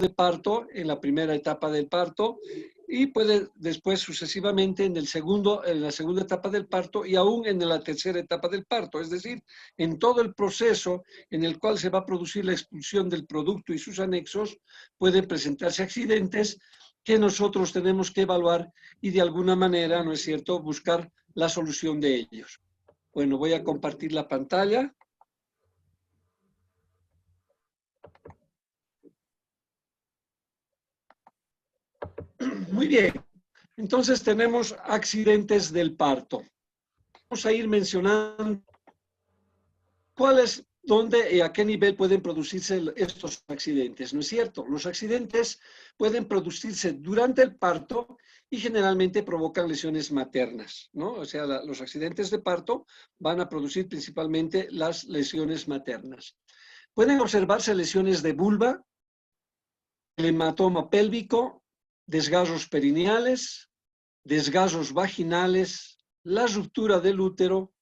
de parto en la primera etapa del parto y puede después sucesivamente en la segunda etapa del parto y aún en la tercera etapa del parto. Es decir, en todo el proceso en el cual se va a producir la expulsión del producto y sus anexos, pueden presentarse accidentes que nosotros tenemos que evaluar y de alguna manera, ¿no es cierto?, buscar la solución de ellos. Bueno, voy a compartir la pantalla. Muy bien, entonces tenemos accidentes del parto. Vamos a ir mencionando cuáles, dónde y a qué nivel pueden producirse estos accidentes, ¿no es cierto? Los accidentes pueden producirse durante el parto y generalmente provocan lesiones maternas, ¿no? O sea, los accidentes de parto van a producir principalmente las lesiones maternas. Pueden observarse lesiones de vulva, el hematoma pélvico, desgarros perineales, desgarros vaginales, la ruptura del útero,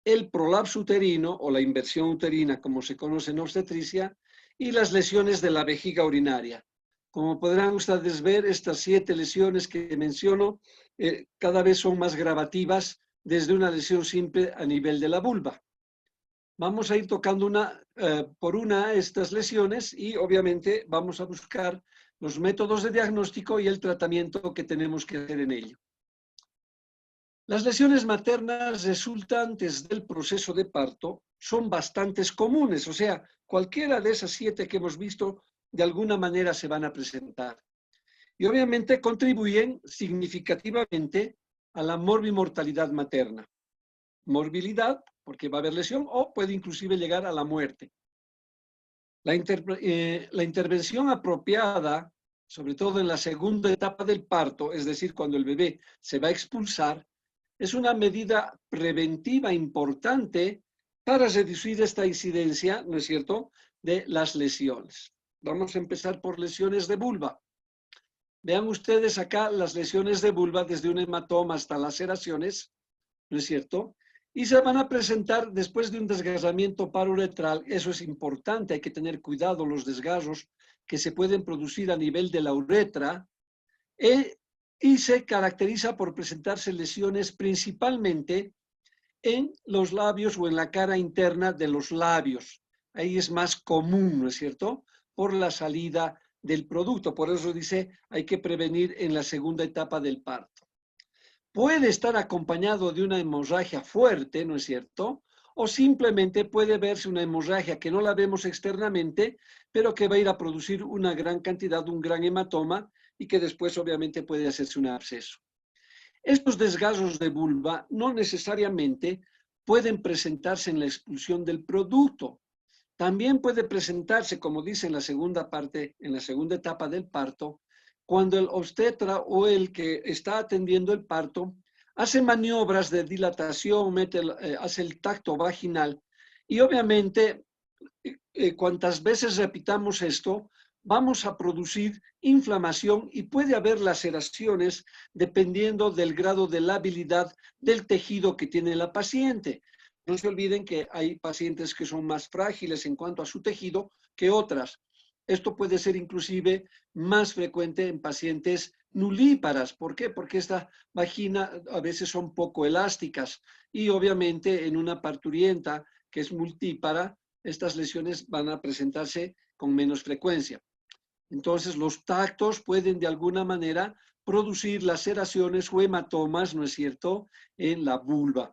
el prolapso uterino o la inversión uterina, como se conoce en obstetricia, y las lesiones de la vejiga urinaria. Como podrán ustedes ver, estas 7 lesiones que menciono cada vez son más gravativas desde una lesión simple a nivel de la vulva. Vamos a ir tocando una por una estas lesiones y obviamente vamos a buscar los métodos de diagnóstico y el tratamiento que tenemos que hacer en ello. Las lesiones maternas resultantes del proceso de parto son bastante comunes, o sea, cualquiera de esas 7 que hemos visto de alguna manera se van a presentar. Y obviamente contribuyen significativamente a la morbimortalidad materna. Morbilidad, porque va a haber lesión, o puede inclusive llegar a la muerte. La intervención apropiada, sobre todo en la segunda etapa del parto, es decir, cuando el bebé se va a expulsar, es una medida preventiva importante para reducir esta incidencia, ¿no es cierto?, de las lesiones. Vamos a empezar por lesiones de vulva. Vean ustedes acá las lesiones de vulva desde un hematoma hasta laceraciones, ¿no es cierto? Y se van a presentar después de un desgarramiento paruretral. Eso es importante, hay que tener cuidado los desgarros que se pueden producir a nivel de la uretra y se caracteriza por presentarse lesiones principalmente en los labios o en la cara interna de los labios. Ahí es más común, ¿no es cierto?, por la salida del producto. Por eso dice, hay que prevenir en la segunda etapa del parto. Puede estar acompañado de una hemorragia fuerte, ¿no es cierto?, o simplemente puede verse una hemorragia que no la vemos externamente, pero que va a ir a producir una gran cantidad, un gran hematoma, y que después obviamente puede hacerse un absceso. Estos desgarros de vulva no necesariamente pueden presentarse en la expulsión del producto. También puede presentarse, como dice en la segunda parte, en la segunda etapa del parto, cuando el obstetra o el que está atendiendo el parto hace maniobras de dilatación, hace el tacto vaginal y obviamente cuantas veces repitamos esto, vamos a producir inflamación y puede haber laceraciones dependiendo del grado de labilidad del tejido que tiene la paciente. No se olviden que hay pacientes que son más frágiles en cuanto a su tejido que otras. Esto puede ser inclusive más frecuente en pacientes nulíparas. ¿Por qué? Porque esta vagina a veces son poco elásticas y obviamente en una parturienta que es multípara, estas lesiones van a presentarse con menos frecuencia. Entonces, los tactos pueden de alguna manera producir laceraciones o hematomas, ¿no es cierto?, en la vulva.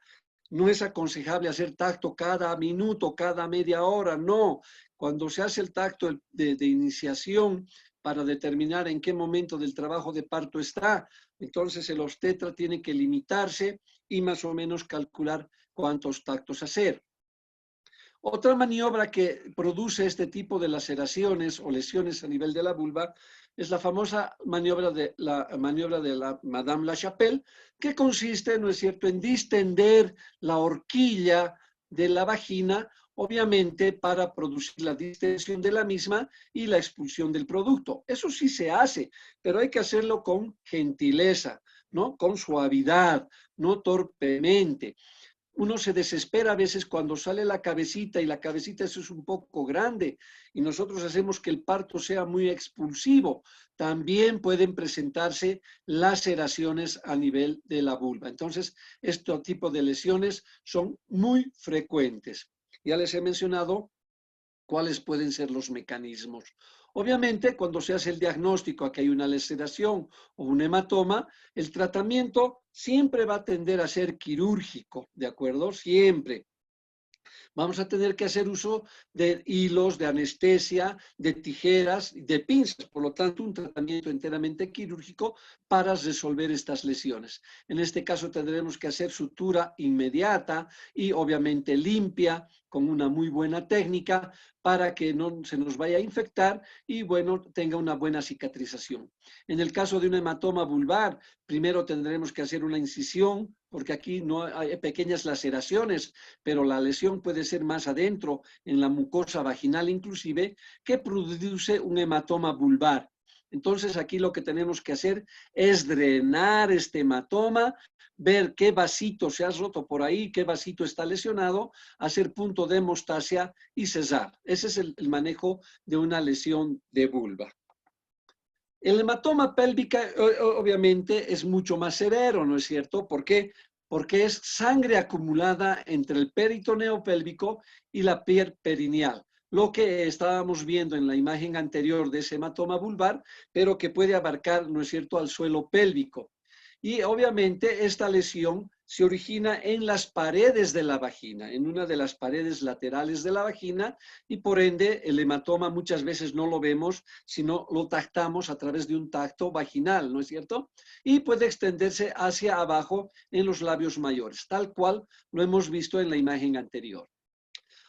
No es aconsejable hacer tacto cada minuto, cada media hora, no. Cuando se hace el tacto de iniciación para determinar en qué momento del trabajo de parto está, entonces el obstetra tiene que limitarse y más o menos calcular cuántos tactos hacer. Otra maniobra que produce este tipo de laceraciones o lesiones a nivel de la vulva es la famosa maniobra de la Madame Lachapelle, que consiste, ¿no es cierto?, en distender la horquilla de la vagina, obviamente para producir la distensión de la misma y la expulsión del producto. Eso sí se hace, pero hay que hacerlo con gentileza, ¿no?, con suavidad, no torpemente. uno se desespera a veces cuando sale la cabecita y la cabecita eso es un poco grande y nosotros hacemos que el parto sea muy expulsivo. También pueden presentarse laceraciones a nivel de la vulva. Entonces, este tipo de lesiones son muy frecuentes. Ya les he mencionado cuáles pueden ser los mecanismos. Obviamente, cuando se hace el diagnóstico a que hay una laceración o un hematoma, el tratamiento siempre va a tender a ser quirúrgico, ¿de acuerdo? Siempre. Vamos a tener que hacer uso de hilos, de anestesia, de tijeras, de pinzas, por lo tanto, un tratamiento enteramente quirúrgico para resolver estas lesiones. En este caso tendremos que hacer sutura inmediata y obviamente limpia, con una muy buena técnica para que no se nos vaya a infectar y, bueno, tenga una buena cicatrización. En el caso de un hematoma vulvar, primero tendremos que hacer una incisión, porque aquí no hay pequeñas laceraciones, pero la lesión puede ser más adentro, en la mucosa vaginal inclusive, que produce un hematoma vulvar. Entonces aquí lo que tenemos que hacer es drenar este hematoma, ver qué vasito se ha roto por ahí, qué vasito está lesionado, hacer punto de hemostasia y cesar. Ese es el manejo de una lesión de vulva. El hematoma pélvica obviamente es mucho más severo, ¿no es cierto? ¿Por qué? Porque es sangre acumulada entre el peritoneo pélvico y la piel perineal. Lo que estábamos viendo en la imagen anterior de ese hematoma vulvar, pero que puede abarcar, ¿no es cierto?, al suelo pélvico. Y obviamente esta lesión se origina en las paredes de la vagina, en una de las paredes laterales de la vagina, y por ende el hematoma muchas veces no lo vemos, sino lo tactamos a través de un tacto vaginal, ¿no es cierto? Y puede extenderse hacia abajo en los labios mayores, tal cual lo hemos visto en la imagen anterior.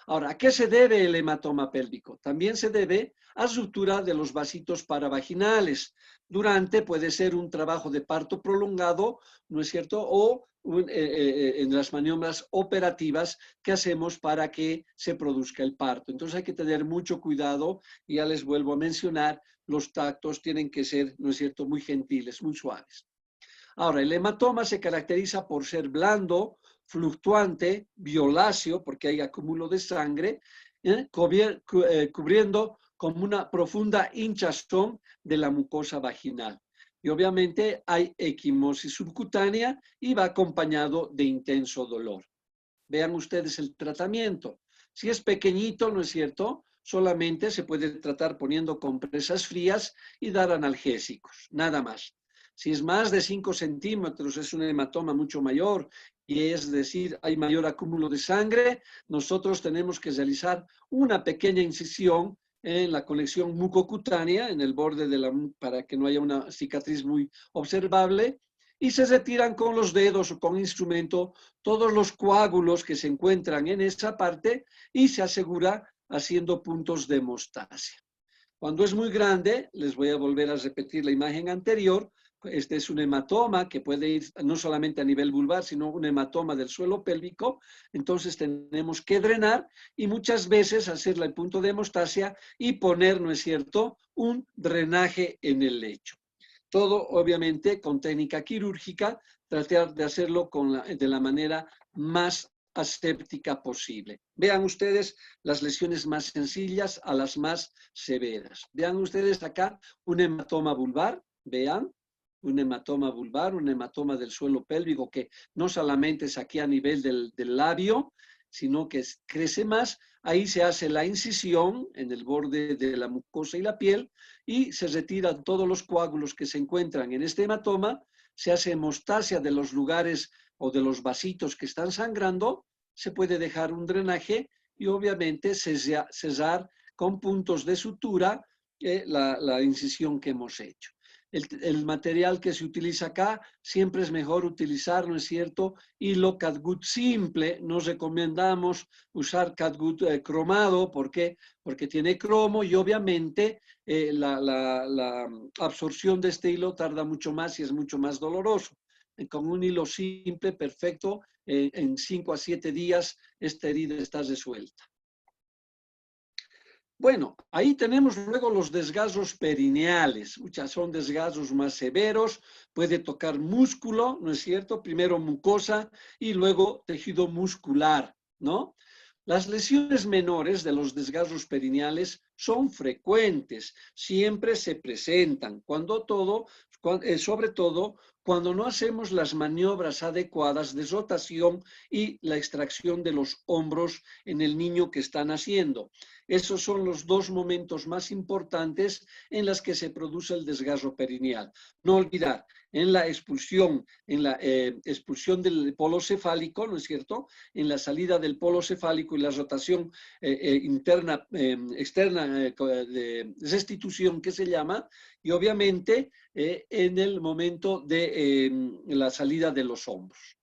Ahora, ¿a qué se debe el hematoma pélvico? También se debe a ruptura de los vasitos paravaginales. Durante puede ser un trabajo de parto prolongado, ¿no es cierto? O en las maniobras operativas que hacemos para que se produzca el parto. Entonces hay que tener mucho cuidado y ya les vuelvo a mencionar, los tactos tienen que ser, ¿no es cierto?, muy gentiles, muy suaves. Ahora, el hematoma se caracteriza por ser blando, fluctuante, violáceo, porque hay acúmulo de sangre, cubriendo como una profunda hinchazón de la mucosa vaginal. Y obviamente hay equimosis subcutánea y va acompañado de intenso dolor. Vean ustedes el tratamiento. Si es pequeñito, ¿no es cierto?, solamente se puede tratar poniendo compresas frías y dar analgésicos, nada más. Si es más de 5 centímetros, es un hematoma mucho mayor, y es decir, hay mayor acúmulo de sangre, nosotros tenemos que realizar una pequeña incisión en la conexión mucocutánea, en el borde de la, para que no haya una cicatriz muy observable, y se retiran con los dedos o con instrumento todos los coágulos que se encuentran en esa parte y se asegura haciendo puntos de hemostasia. Cuando es muy grande, les voy a volver a repetir la imagen anterior, este es un hematoma que puede ir no solamente a nivel vulvar, sino un hematoma del suelo pélvico, entonces tenemos que drenar y muchas veces hacerle el punto de hemostasia y poner, ¿no es cierto?, un drenaje en el lecho. Todo, obviamente, con técnica quirúrgica, tratar de hacerlo de la manera más aséptica posible. Vean ustedes las lesiones más sencillas a las más severas. Vean ustedes acá un hematoma vulvar, vean, un hematoma vulvar, un hematoma del suelo pélvico que no solamente es aquí a nivel del labio, sino que crece más. Ahí se hace la incisión en el borde de la mucosa y la piel y se retiran todos los coágulos que se encuentran en este hematoma, se hace hemostasia de los lugares o de los vasitos que están sangrando, se puede dejar un drenaje y obviamente cesar con puntos de sutura la incisión que hemos hecho. El material que se utiliza acá, siempre es mejor utilizar, ¿no es cierto?, hilo catgut simple. Nos recomendamos usar catgut cromado. ¿Por qué? Porque tiene cromo y obviamente la absorción de este hilo tarda mucho más y es mucho más doloroso. Con un hilo simple, perfecto, en 5 a 7 días esta herida está resuelta. Bueno, ahí tenemos luego los desgarros perineales. Muchas son desgarros más severos, puede tocar músculo, ¿no es cierto? Primero mucosa y luego tejido muscular, ¿no? Las lesiones menores de los desgarros perineales son frecuentes, siempre se presentan, sobre todo cuando no hacemos las maniobras adecuadas de rotación y la extracción de los hombros en el niño que está naciendo. Esos son los dos momentos más importantes en los que se produce el desgarro perineal. No olvidar, en la expulsión del polo cefálico, ¿no es cierto? En la salida del polo cefálico y la rotación externa de restitución que se llama, y obviamente en el momento de la salida de los hombros.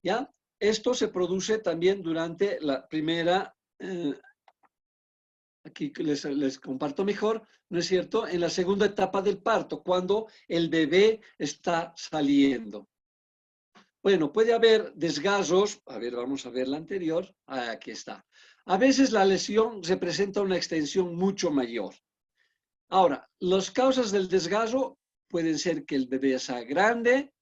¿Ya? Esto se produce también durante la primera aquí les comparto mejor, ¿no es cierto? En la segunda etapa del parto, cuando el bebé está saliendo. Bueno, puede haber desgarros, a ver, vamos a ver la anterior, aquí está. A veces la lesión representa una extensión mucho mayor. Ahora, las causas del desgarro pueden ser que el bebé sea grande,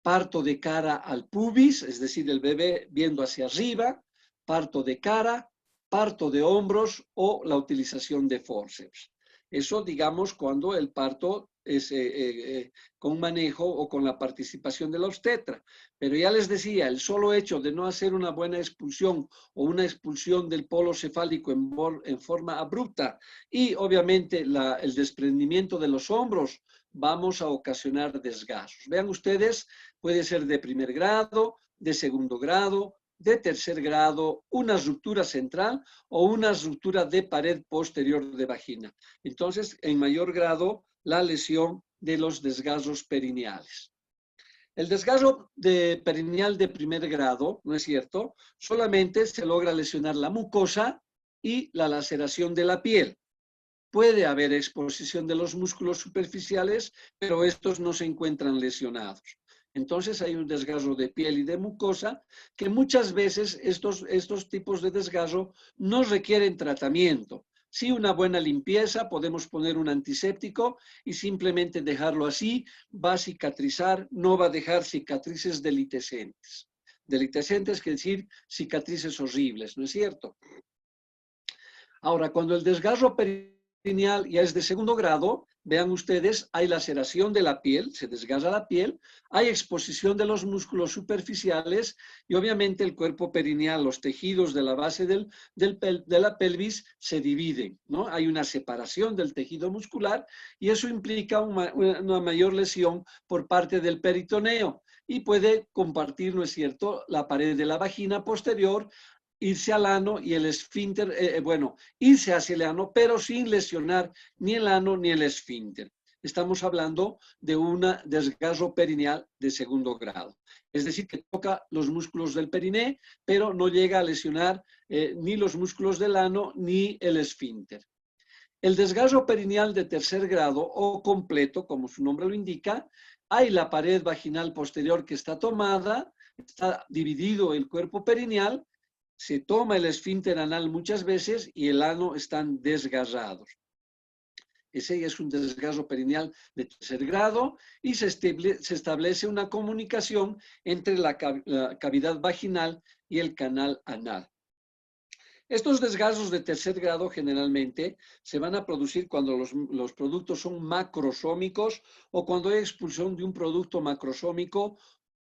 parto de cara al pubis, es decir, el bebé viendo hacia arriba, parto de cara, parto de hombros o la utilización de forceps. Eso, digamos, cuando el parto es con manejo o con la participación de la obstetra. Pero ya les decía, el solo hecho de no hacer una buena expulsión o una expulsión del polo cefálico en forma abrupta y obviamente el desprendimiento de los hombros, vamos a ocasionar desgarros. Vean ustedes, puede ser de primer grado, de segundo grado, de tercer grado, una ruptura central o una ruptura de pared posterior de vagina. Entonces, en mayor grado, la lesión de los desgarros perineales. El desgarro perineal de primer grado, ¿no es cierto? Solamente se logra lesionar la mucosa y la laceración de la piel. Puede haber exposición de los músculos superficiales, pero estos no se encuentran lesionados. Entonces hay un desgarro de piel y de mucosa que muchas veces estos tipos de desgarro no requieren tratamiento. Sí, una buena limpieza, podemos poner un antiséptico y simplemente dejarlo así, va a cicatrizar, no va a dejar cicatrices delitescentes. Delitescentes quiere decir cicatrices horribles, ¿no es cierto? Ahora, cuando el desgarro perineal ya es de segundo grado, vean ustedes, hay laceración de la piel, se desgarra la piel, hay exposición de los músculos superficiales y obviamente el cuerpo perineal, los tejidos de la base de la pelvis se dividen, ¿no? Hay una separación del tejido muscular y eso implica una mayor lesión por parte del peritoneo y puede compartir, ¿no es cierto?, la pared de la vagina posterior, irse al ano y el esfínter, irse hacia el ano, pero sin lesionar ni el ano ni el esfínter. Estamos hablando de un desgarro perineal de segundo grado. Es decir, que toca los músculos del periné, pero no llega a lesionar ni los músculos del ano ni el esfínter. El desgarro perineal de tercer grado o completo, como su nombre lo indica, hay la pared vaginal posterior que está tomada, está dividido el cuerpo perineal, se toma el esfínter anal muchas veces y el ano están desgarrados. Ese es un desgarro perineal de tercer grado y se establece una comunicación entre la cavidad vaginal y el canal anal. Estos desgarros de tercer grado generalmente se van a producir cuando los productos son macrosómicos o cuando hay expulsión de un producto macrosómico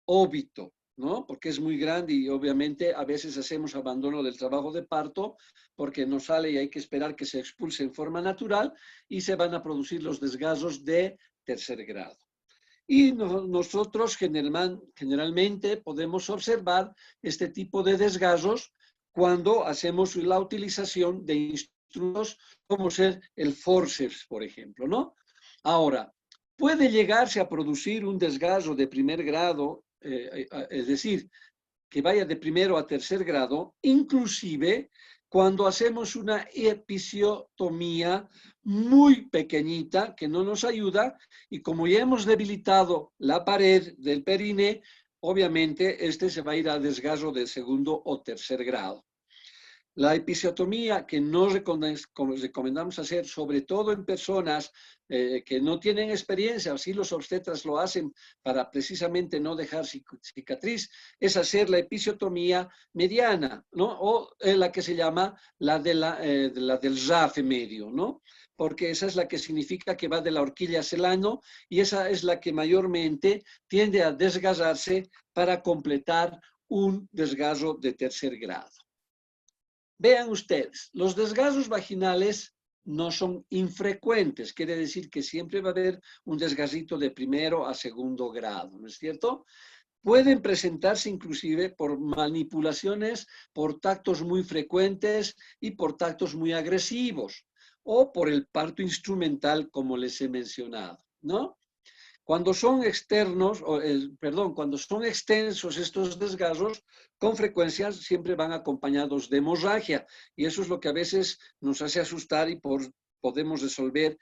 óbito, ¿no? Porque es muy grande y obviamente a veces hacemos abandono del trabajo de parto porque no sale y hay que esperar que se expulse en forma natural y se van a producir los desgarros de tercer grado. Y nosotros generalmente podemos observar este tipo de desgarros cuando hacemos la utilización de instrumentos como ser el forceps, por ejemplo, ¿no? Ahora, puede llegarse a producir un desgarro de primer grado, es decir, que vaya de primero a tercer grado, inclusive cuando hacemos una episiotomía muy pequeñita que no nos ayuda y como ya hemos debilitado la pared del perine, obviamente este se va a ir a desgarro de segundo o tercer grado. La episiotomía que no recomendamos hacer, sobre todo en personas que no tienen experiencia, así los obstetras lo hacen para precisamente no dejar cicatriz, es hacer la episiotomía mediana, ¿no? O la que se llama la del RAF medio, ¿no? Porque esa es la que significa que va de la horquilla hacia el ano y esa es la que mayormente tiende a desgarrarse para completar un desgarro de tercer grado. Vean ustedes, los desgarros vaginales no son infrecuentes, quiere decir que siempre va a haber un desgarrito de primero a segundo grado, ¿no es cierto? Pueden presentarse inclusive por manipulaciones, por tactos muy frecuentes y por tactos muy agresivos, o por el parto instrumental, como les he mencionado, ¿no? Cuando son externos, cuando son extensos estos desgarros, con frecuencia siempre van acompañados de hemorragia. Y eso es lo que a veces nos hace asustar y podemos resolver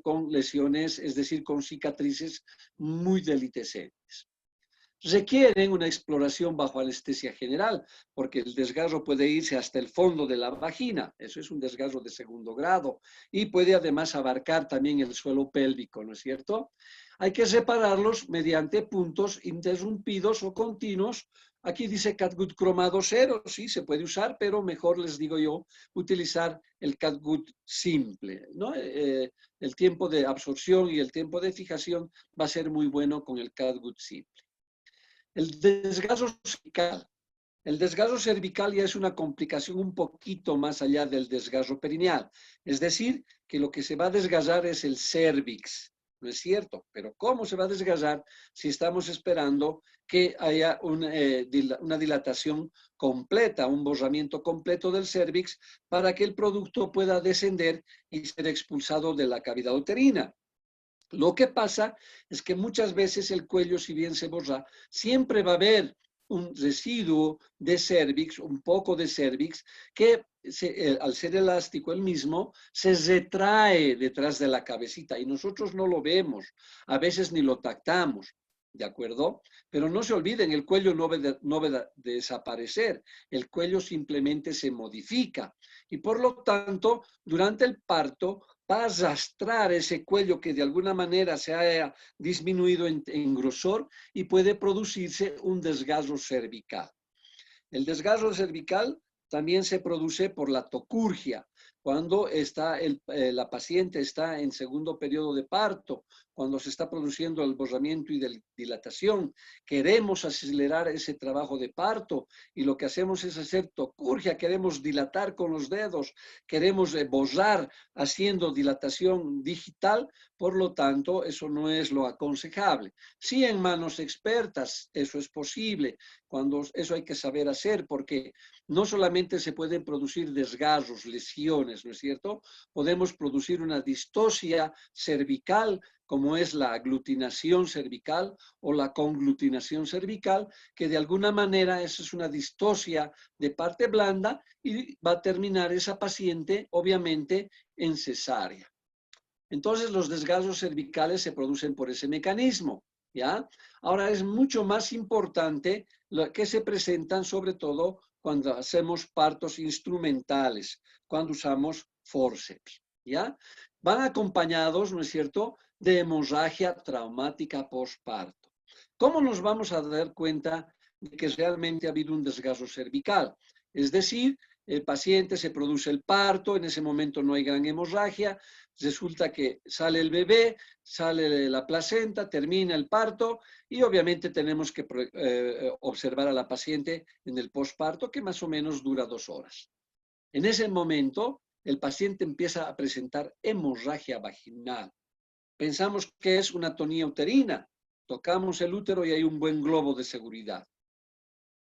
con lesiones, es decir, con cicatrices muy delicatescentes. Requieren una exploración bajo anestesia general, porque el desgarro puede irse hasta el fondo de la vagina, eso es un desgarro de segundo grado, y puede además abarcar también el suelo pélvico, ¿no es cierto? Hay que separarlos mediante puntos interrumpidos o continuos. Aquí dice catgut cromado 0, sí, se puede usar, pero mejor les digo yo, utilizar el catgut simple, ¿no? El tiempo de absorción y el tiempo de fijación va a ser muy bueno con el catgut simple. El desgarro cervical. El desgarro cervical ya es una complicación un poquito más allá del desgarro perineal. Es decir, que lo que se va a desgarrar es el cérvix. No es cierto, pero ¿cómo se va a desgarrar si estamos esperando que haya una dilatación completa, un borramiento completo del cérvix para que el producto pueda descender y ser expulsado de la cavidad uterina? Lo que pasa es que muchas veces el cuello, si bien se borra, siempre va a haber un residuo de cérvix, un poco de cérvix, que al ser elástico el mismo, se retrae detrás de la cabecita y nosotros no lo vemos, a veces ni lo tactamos, ¿de acuerdo? Pero no se olviden, el cuello no va a desaparecer, el cuello simplemente se modifica y por lo tanto, durante el parto, va a arrastrar ese cuello que de alguna manera se haya disminuido en grosor y puede producirse un desgarro cervical. El desgarro cervical también se produce por la tocurgia, cuando la paciente está en segundo periodo de parto, cuando se está produciendo el borramiento y dilatación. Queremos acelerar ese trabajo de parto y lo que hacemos es hacer tocurgia, queremos dilatar con los dedos, queremos borrar haciendo dilatación digital, por lo tanto, eso no es lo aconsejable. Sí, en manos expertas eso es posible, cuando eso hay que saber hacer, porque no solamente se pueden producir desgarros, lesiones, ¿no es cierto? Podemos producir una distosia cervical, como es la aglutinación cervical o la conglutinación cervical, que de alguna manera esa es una distosia de parte blanda y va a terminar esa paciente, obviamente, en cesárea. Entonces, los desgarros cervicales se producen por ese mecanismo, ¿ya? Ahora, es mucho más importante lo que se presentan, sobre todo cuando hacemos partos instrumentales, cuando usamos forceps, ¿ya? Van acompañados, ¿no es cierto?, de hemorragia traumática postparto. ¿Cómo nos vamos a dar cuenta de que realmente ha habido un desgarro cervical? Es decir, el paciente se produce el parto, en ese momento no hay gran hemorragia, resulta que sale el bebé, sale la placenta, termina el parto y obviamente tenemos que observar a la paciente en el postparto, que más o menos dura 2 horas. En ese momento, el paciente empieza a presentar hemorragia vaginal. Pensamos que es una atonía uterina, tocamos el útero y hay un buen globo de seguridad.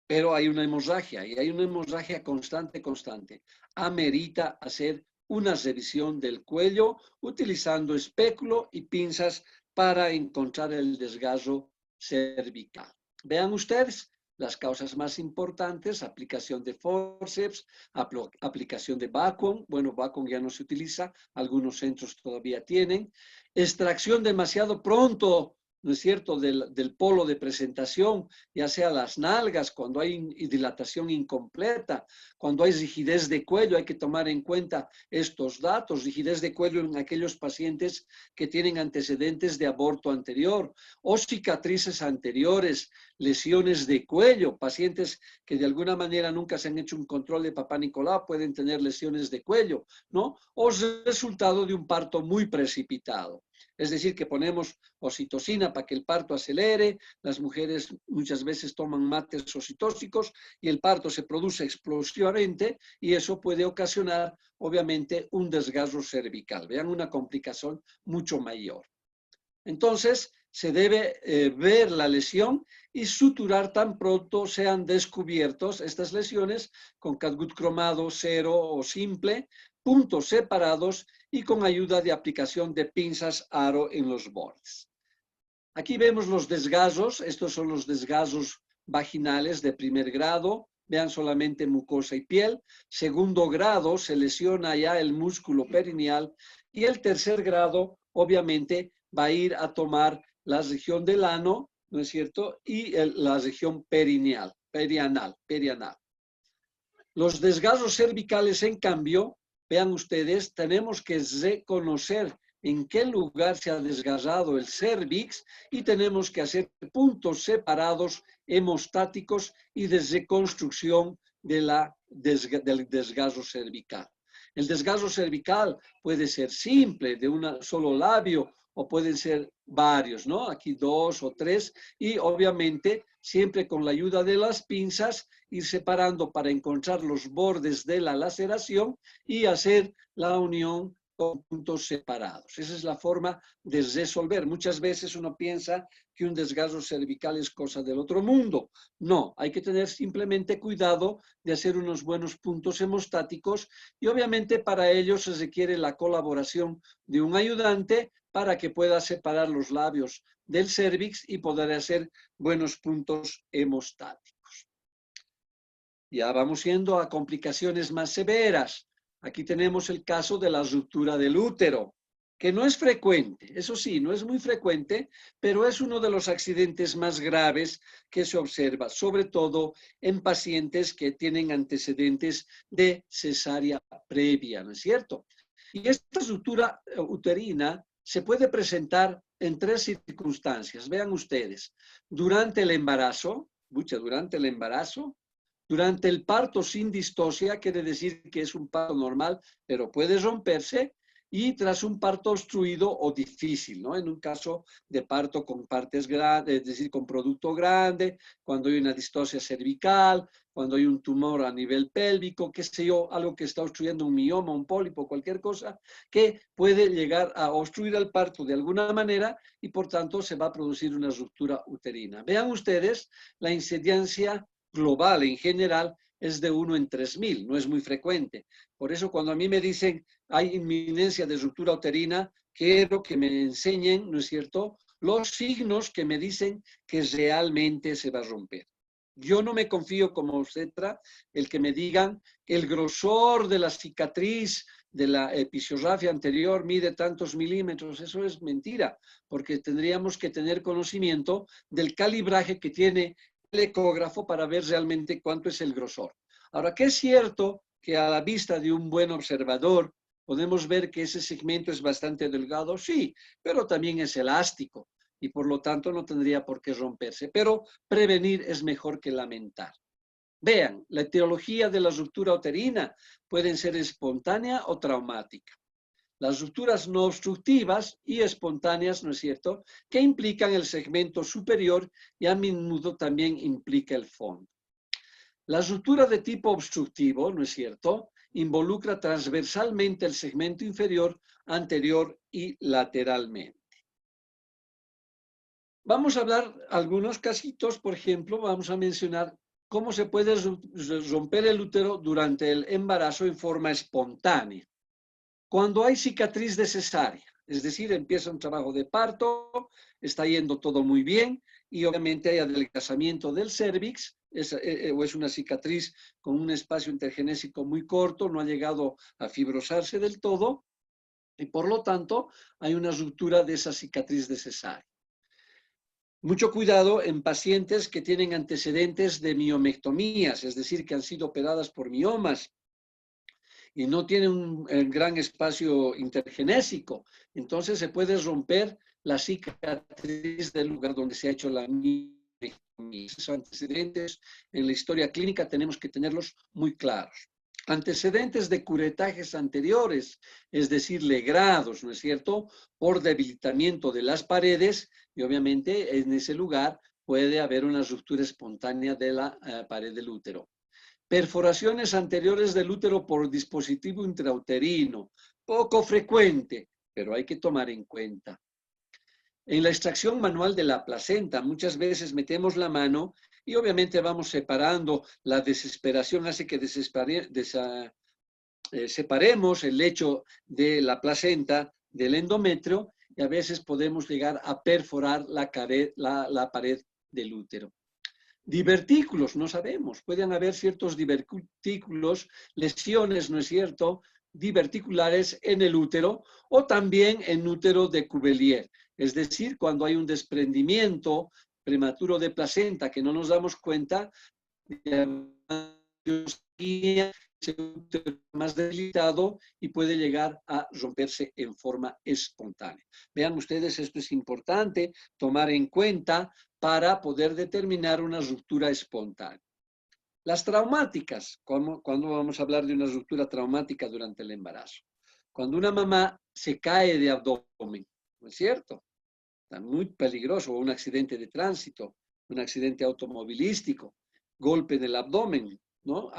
Pero hay una hemorragia y hay una hemorragia constante. Amerita hacer una revisión del cuello utilizando espéculo y pinzas para encontrar el desgarro cervical. Vean ustedes las causas más importantes: aplicación de forceps, aplicación de vacuum. Bueno, vacuum ya no se utiliza, algunos centros todavía tienen. Extracción demasiado pronto ¿no es cierto?, del polo de presentación, ya sea las nalgas, cuando hay dilatación incompleta, cuando hay rigidez de cuello, hay que tomar en cuenta estos datos, rigidez de cuello en aquellos pacientes que tienen antecedentes de aborto anterior, o cicatrices anteriores, lesiones de cuello, pacientes que de alguna manera nunca se han hecho un control de papá Nicolau pueden tener lesiones de cuello, ¿no? O resultado de un parto muy precipitado. Es decir, que ponemos oxitocina para que el parto acelere, las mujeres muchas veces toman mates oxitóxicos y el parto se produce explosivamente y eso puede ocasionar, obviamente, un desgarro cervical. Vean, una complicación mucho mayor. Entonces, se debe ver la lesión y suturar tan pronto sean descubiertos estas lesiones con catgut cromado 0 o simple, puntos separados y con ayuda de aplicación de pinzas aro en los bordes. Aquí vemos los desgarros, estos son los desgarros vaginales de primer grado, vean solamente mucosa y piel. Segundo grado se lesiona ya el músculo perineal y el tercer grado obviamente va a ir a tomar la región del ano, ¿no es cierto? Y la región perineal, perianal. Los desgarros cervicales, en cambio, vean ustedes, tenemos que reconocer en qué lugar se ha desgarrado el cervix y tenemos que hacer puntos separados hemostáticos y de reconstrucción del desgarro cervical. El desgarro cervical puede ser simple, de un solo labio, o pueden ser varios, ¿no? Aquí 2 o 3, y obviamente siempre con la ayuda de las pinzas ir separando para encontrar los bordes de la laceración y hacer la unión con puntos separados. Esa es la forma de resolver. Muchas veces uno piensa que un desgarro cervical es cosa del otro mundo. No, hay que tener simplemente cuidado de hacer unos buenos puntos hemostáticos y obviamente para ello se requiere la colaboración de un ayudante para que pueda separar los labios del cérvix y poder hacer buenos puntos hemostáticos. Ya vamos yendo a complicaciones más severas. Aquí tenemos el caso de la ruptura del útero, que no es frecuente, eso sí, no es muy frecuente, pero es uno de los accidentes más graves que se observa, sobre todo en pacientes que tienen antecedentes de cesárea previa, ¿no es cierto? Y esta ruptura uterina se puede presentar en 3 circunstancias. Vean ustedes, durante el embarazo, durante el parto sin distosia, quiere decir que es un parto normal, pero puede romperse, y tras un parto obstruido o difícil, ¿no? En un caso de parto con partes grandes, es decir, con producto grande, cuando hay una distosia cervical, cuando hay un tumor a nivel pélvico, qué sé yo, algo que está obstruyendo un mioma, un pólipo, cualquier cosa, que puede llegar a obstruir el parto de alguna manera y por tanto se va a producir una ruptura uterina. Vean ustedes, la incidencia global en general es de 1 en 3.000, no es muy frecuente. Por eso cuando a mí me dicen hay inminencia de ruptura uterina, quiero que me enseñen, ¿no es cierto?, los signos que me dicen que realmente se va a romper. Yo no me confío como obstetra el que me digan que el grosor de la cicatriz de la episografía anterior mide tantos milímetros. Eso es mentira, porque tendríamos que tener conocimiento del calibraje que tiene el ecógrafo para ver realmente cuánto es el grosor. Ahora, ¿qué es cierto? Que a la vista de un buen observador podemos ver que ese segmento es bastante delgado, sí, pero también es elástico y por lo tanto no tendría por qué romperse. Pero prevenir es mejor que lamentar. Vean, la etiología de la ruptura uterina puede ser espontánea o traumática. Las rupturas no obstructivas y espontáneas, ¿no es cierto?, que implican el segmento superior y a menudo también implica el fondo. La ruptura de tipo obstructivo, ¿no es cierto?, involucra transversalmente el segmento inferior, anterior y lateralmente. Vamos a hablar algunos casitos, por ejemplo, vamos a mencionar cómo se puede romper el útero durante el embarazo en forma espontánea. Cuando hay cicatriz de cesárea, es decir, empieza un trabajo de parto, está yendo todo muy bien y obviamente hay adelgazamiento del cérvix, o es una cicatriz con un espacio intergenésico muy corto, no ha llegado a fibrosarse del todo y por lo tanto hay una ruptura de esa cicatriz de cesárea. Mucho cuidado en pacientes que tienen antecedentes de miomectomías, es decir, que han sido operadas por miomas y no tienen un gran espacio intergenésico. Entonces se puede romper la cicatriz del lugar donde se ha hecho la miomectomía. Esos antecedentes en la historia clínica tenemos que tenerlos muy claros. Antecedentes de curetajes anteriores, es decir, legrados, ¿no es cierto?, por debilitamiento de las paredes, y obviamente en ese lugar puede haber una ruptura espontánea de la pared del útero. Perforaciones anteriores del útero por dispositivo intrauterino, poco frecuente, pero hay que tomar en cuenta. En la extracción manual de la placenta, muchas veces metemos la mano y obviamente vamos separando. La desesperación hace que separemos el lecho de la placenta del endometrio y a veces podemos llegar a perforar la pared del útero. Divertículos, no sabemos, pueden haber ciertos divertículos, lesiones, ¿no es cierto?, diverticulares en el útero o también en útero de Cuvier. Es decir, cuando hay un desprendimiento prematuro de placenta que no nos damos cuenta, ese útero más debilitado y puede llegar a romperse en forma espontánea. Vean ustedes, esto es importante tomar en cuenta para poder determinar una ruptura espontánea. Las traumáticas, ¿cuándo vamos a hablar de una ruptura traumática durante el embarazo? Cuando una mamá se cae de abdomen, ¿no es cierto? Está muy peligroso, o un accidente de tránsito, un accidente automovilístico, golpe en el abdomen, ¿no?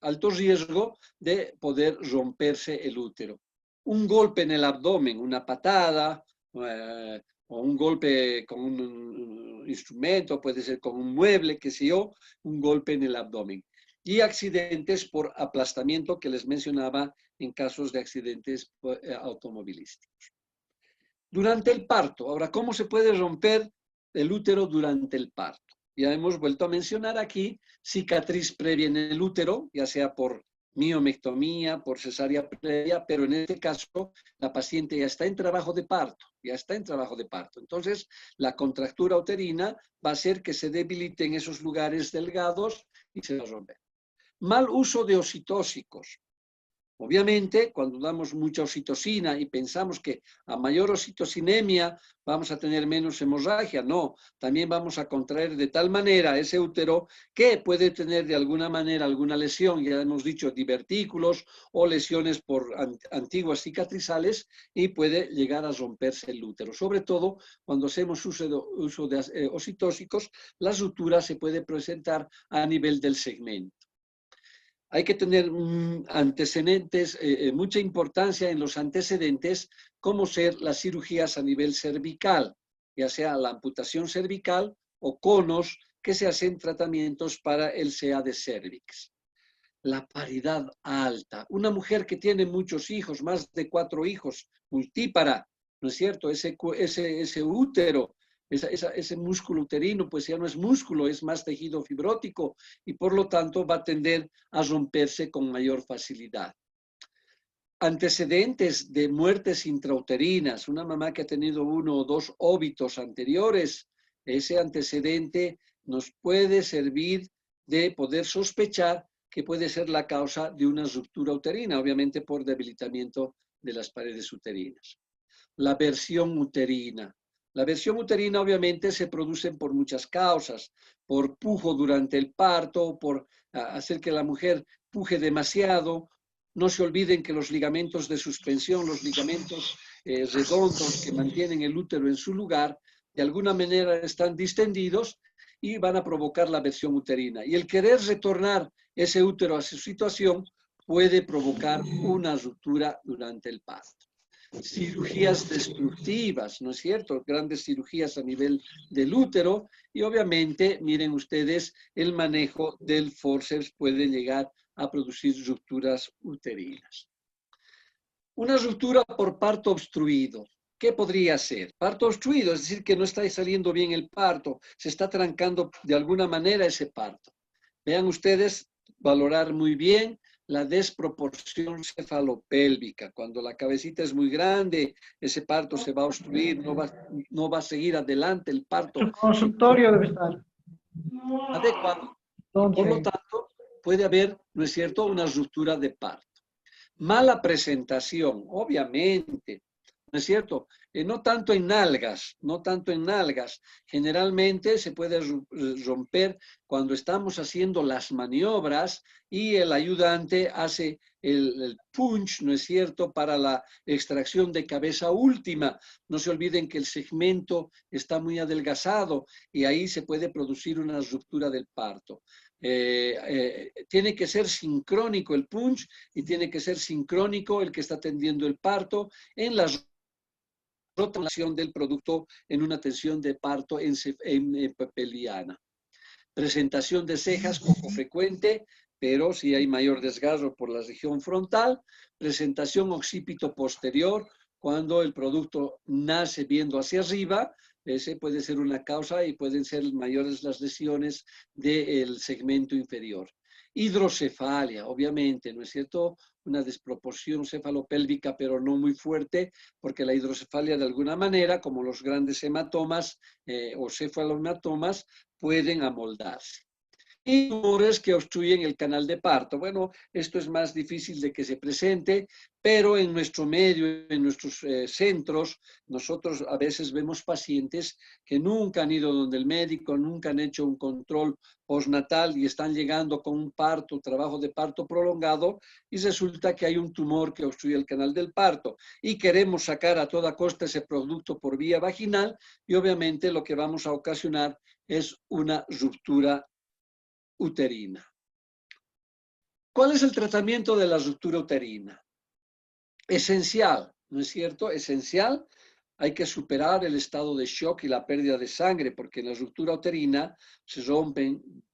Alto riesgo de poder romperse el útero. Un golpe en el abdomen, una patada, o un golpe con un instrumento, puede ser con un mueble, qué sé yo, un golpe en el abdomen. Y accidentes por aplastamiento que les mencionaba en casos de accidentes automovilísticos. Durante el parto, ahora, ¿cómo se puede romper el útero durante el parto? Ya hemos vuelto a mencionar aquí cicatriz previa en el útero, ya sea por miomectomía, por cesárea previa, pero en este caso la paciente ya está en trabajo de parto, Entonces, la contractura uterina va a hacer que se debiliten esos lugares delgados y se va a romper. Mal uso de oxitóxicos. Obviamente, cuando damos mucha oxitocina y pensamos que a mayor oxitocinemia vamos a tener menos hemorragia, no, también vamos a contraer de tal manera ese útero que puede tener de alguna manera alguna lesión, ya hemos dicho divertículos o lesiones por antiguas cicatrizales y puede llegar a romperse el útero. Sobre todo cuando hacemos uso de oxitóxicos, la ruptura se puede presentar a nivel del segmento. Hay que tener antecedentes, mucha importancia en los antecedentes, como ser las cirugías a nivel cervical, ya sea la amputación cervical o conos que se hacen tratamientos para el CA de cervix. La paridad alta. Una mujer que tiene muchos hijos, más de 4 hijos, multípara, ¿no es cierto? Ese útero, ese músculo uterino, pues ya no es músculo, es más tejido fibrótico y por lo tanto va a tender a romperse con mayor facilidad. Antecedentes de muertes intrauterinas, una mamá que ha tenido 1 o 2 óbitos anteriores, ese antecedente nos puede servir de poder sospechar que puede ser la causa de una ruptura uterina, obviamente por debilitamiento de las paredes uterinas. La versión uterina. La versión uterina obviamente se produce por muchas causas, por pujo durante el parto, por hacer que la mujer puje demasiado. No se olviden que los ligamentos de suspensión, los ligamentos redondos que mantienen el útero en su lugar, de alguna manera están distendidos y van a provocar la versión uterina. Y el querer retornar ese útero a su situación puede provocar una ruptura durante el parto. Cirugías destructivas, ¿no es cierto? Grandes cirugías a nivel del útero y obviamente, miren ustedes, el manejo del forceps puede llegar a producir rupturas uterinas. Una ruptura por parto obstruido. ¿Qué podría ser? Parto obstruido, es decir, que no está saliendo bien el parto, se está trancando de alguna manera ese parto. Vean ustedes, valorar muy bien la desproporción cefalopélvica. Cuando la cabecita es muy grande, ese parto se va a obstruir, no va a seguir adelante el parto Su consultorio debe estar. adecuado y por lo Entonces, tanto puede haber, ¿no es cierto?, una ruptura de parto. Mala presentación, obviamente, ¿no es cierto? No tanto en nalgas, no tanto en nalgas. Generalmente se puede romper cuando estamos haciendo las maniobras y el ayudante hace el punch, ¿no es cierto?, para la extracción de cabeza última. No se olviden que el segmento está muy adelgazado y ahí se puede producir una ruptura del parto. Tiene que ser sincrónico el punch y tiene que ser sincrónico el que está atendiendo el parto en la rotación del producto en una tensión de parto en papeliana. Presentación de cejas poco frecuente, pero si hay mayor desgarro por la región frontal. Presentación occipito posterior, cuando el producto nace viendo hacia arriba, ese puede ser una causa y pueden ser mayores las lesiones del segmento inferior. Hidrocefalia, obviamente, ¿no es cierto? Una desproporción cefalopélvica, pero no muy fuerte, porque la hidrocefalia de alguna manera, como los grandes hematomas o cefalomatomas, pueden amoldarse. Y tumores que obstruyen el canal de parto. Bueno, esto es más difícil de que se presente, pero en nuestro medio, en nuestros centros, nosotros a veces vemos pacientes que nunca han ido donde el médico, nunca han hecho un control postnatal y están llegando con un parto, trabajo de parto prolongado, y resulta que hay un tumor que obstruye el canal del parto y queremos sacar a toda costa ese producto por vía vaginal y obviamente lo que vamos a ocasionar es una ruptura uterina. ¿Cuál es el tratamiento de la ruptura uterina? Esencial, ¿no es cierto? Esencial. Hay que superar el estado de shock y la pérdida de sangre, porque en la ruptura uterina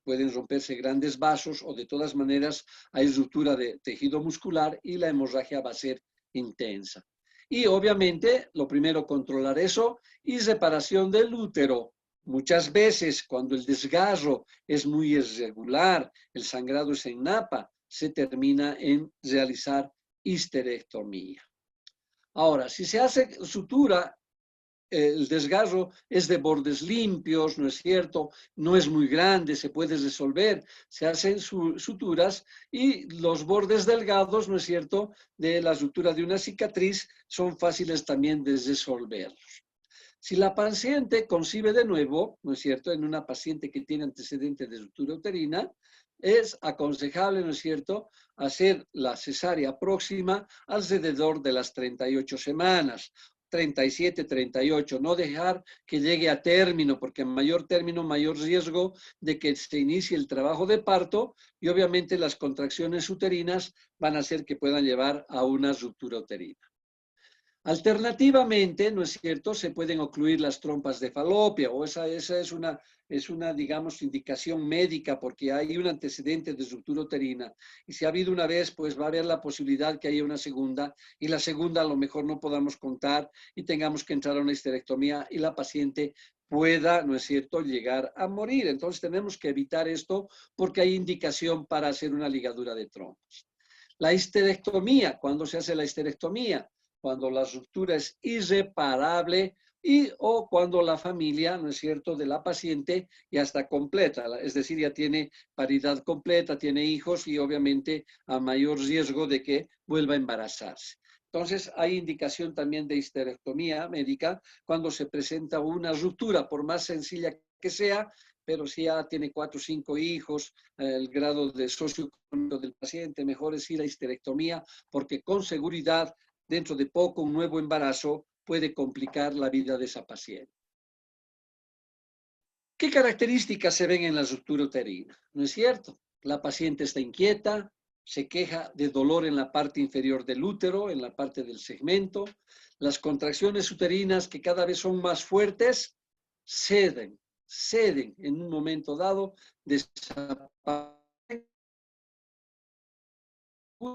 pueden romperse grandes vasos o de todas maneras hay ruptura de tejido muscular y la hemorragia va a ser intensa. Y obviamente, lo primero, controlar eso y separación del útero. Muchas veces, cuando el desgarro es muy irregular, el sangrado es en napa, se termina en realizar histerectomía. Ahora, si se hace sutura, el desgarro es de bordes limpios, ¿no es cierto? No es muy grande, se puede resolver. Se hacen suturas y los bordes delgados, ¿no es cierto?, de la sutura de una cicatriz son fáciles también de resolverlos. Si la paciente concibe de nuevo, ¿no es cierto?, en una paciente que tiene antecedentes de ruptura uterina, es aconsejable, ¿no es cierto?, hacer la cesárea próxima alrededor de las 38 semanas, 37, 38, no dejar que llegue a término, porque en mayor término, mayor riesgo de que se inicie el trabajo de parto y obviamente las contracciones uterinas van a hacer que puedan llevar a una ruptura uterina. Alternativamente, ¿no es cierto?, se pueden ocluir las trompas de falopia, o esa es una, digamos, indicación médica porque hay un antecedente de ruptura uterina. Y si ha habido una vez, pues va a haber la posibilidad que haya una segunda, y la segunda a lo mejor no podamos contar y tengamos que entrar a una histerectomía y la paciente pueda, ¿no es cierto?, llegar a morir. Entonces tenemos que evitar esto porque hay indicación para hacer una ligadura de trompas. La histerectomía, ¿cuándo se hace la histerectomía? Cuando la ruptura es irreparable o cuando la familia, ¿no es cierto?, de la paciente ya está completa, es decir, ya tiene paridad completa, tiene hijos y obviamente a mayor riesgo de que vuelva a embarazarse. Entonces, hay indicación también de histerectomía médica cuando se presenta una ruptura, por más sencilla que sea, pero si ya tiene 4 o 5 hijos, el grado de socioeconómico del paciente, mejor es ir a histerectomía, porque con seguridad dentro de poco un nuevo embarazo puede complicar la vida de esa paciente. ¿Qué características se ven en la ruptura uterina? ¿No es cierto? La paciente está inquieta, se queja de dolor en la parte inferior del útero, en la parte del segmento. Las contracciones uterinas, que cada vez son más fuertes, ceden en un momento dado, desaparecen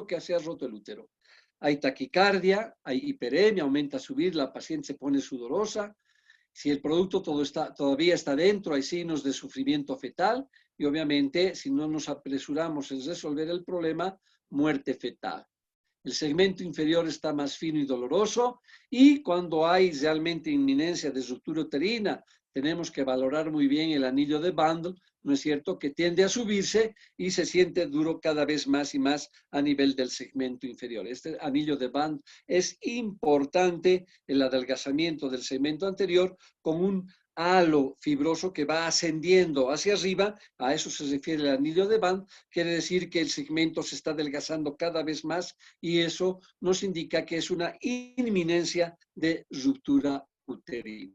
que se ha roto el útero. Hay taquicardia, hay hiperemia, aumenta a subir, la paciente se pone sudorosa. Si el producto todavía está dentro, hay signos de sufrimiento fetal y obviamente si no nos apresuramos en resolver el problema, muerte fetal. El segmento inferior está más fino y doloroso, y cuando hay realmente inminencia de ruptura uterina, tenemos que valorar muy bien el anillo de Bandl, ¿no es cierto?, que tiende a subirse y se siente duro cada vez más y más a nivel del segmento inferior. Este anillo de Bandl es importante en el adelgazamiento del segmento anterior, con un halo fibroso que va ascendiendo hacia arriba. A eso se refiere el anillo de Bandl. Quiere decir que el segmento se está adelgazando cada vez más, y eso nos indica que es una inminencia de ruptura uterina.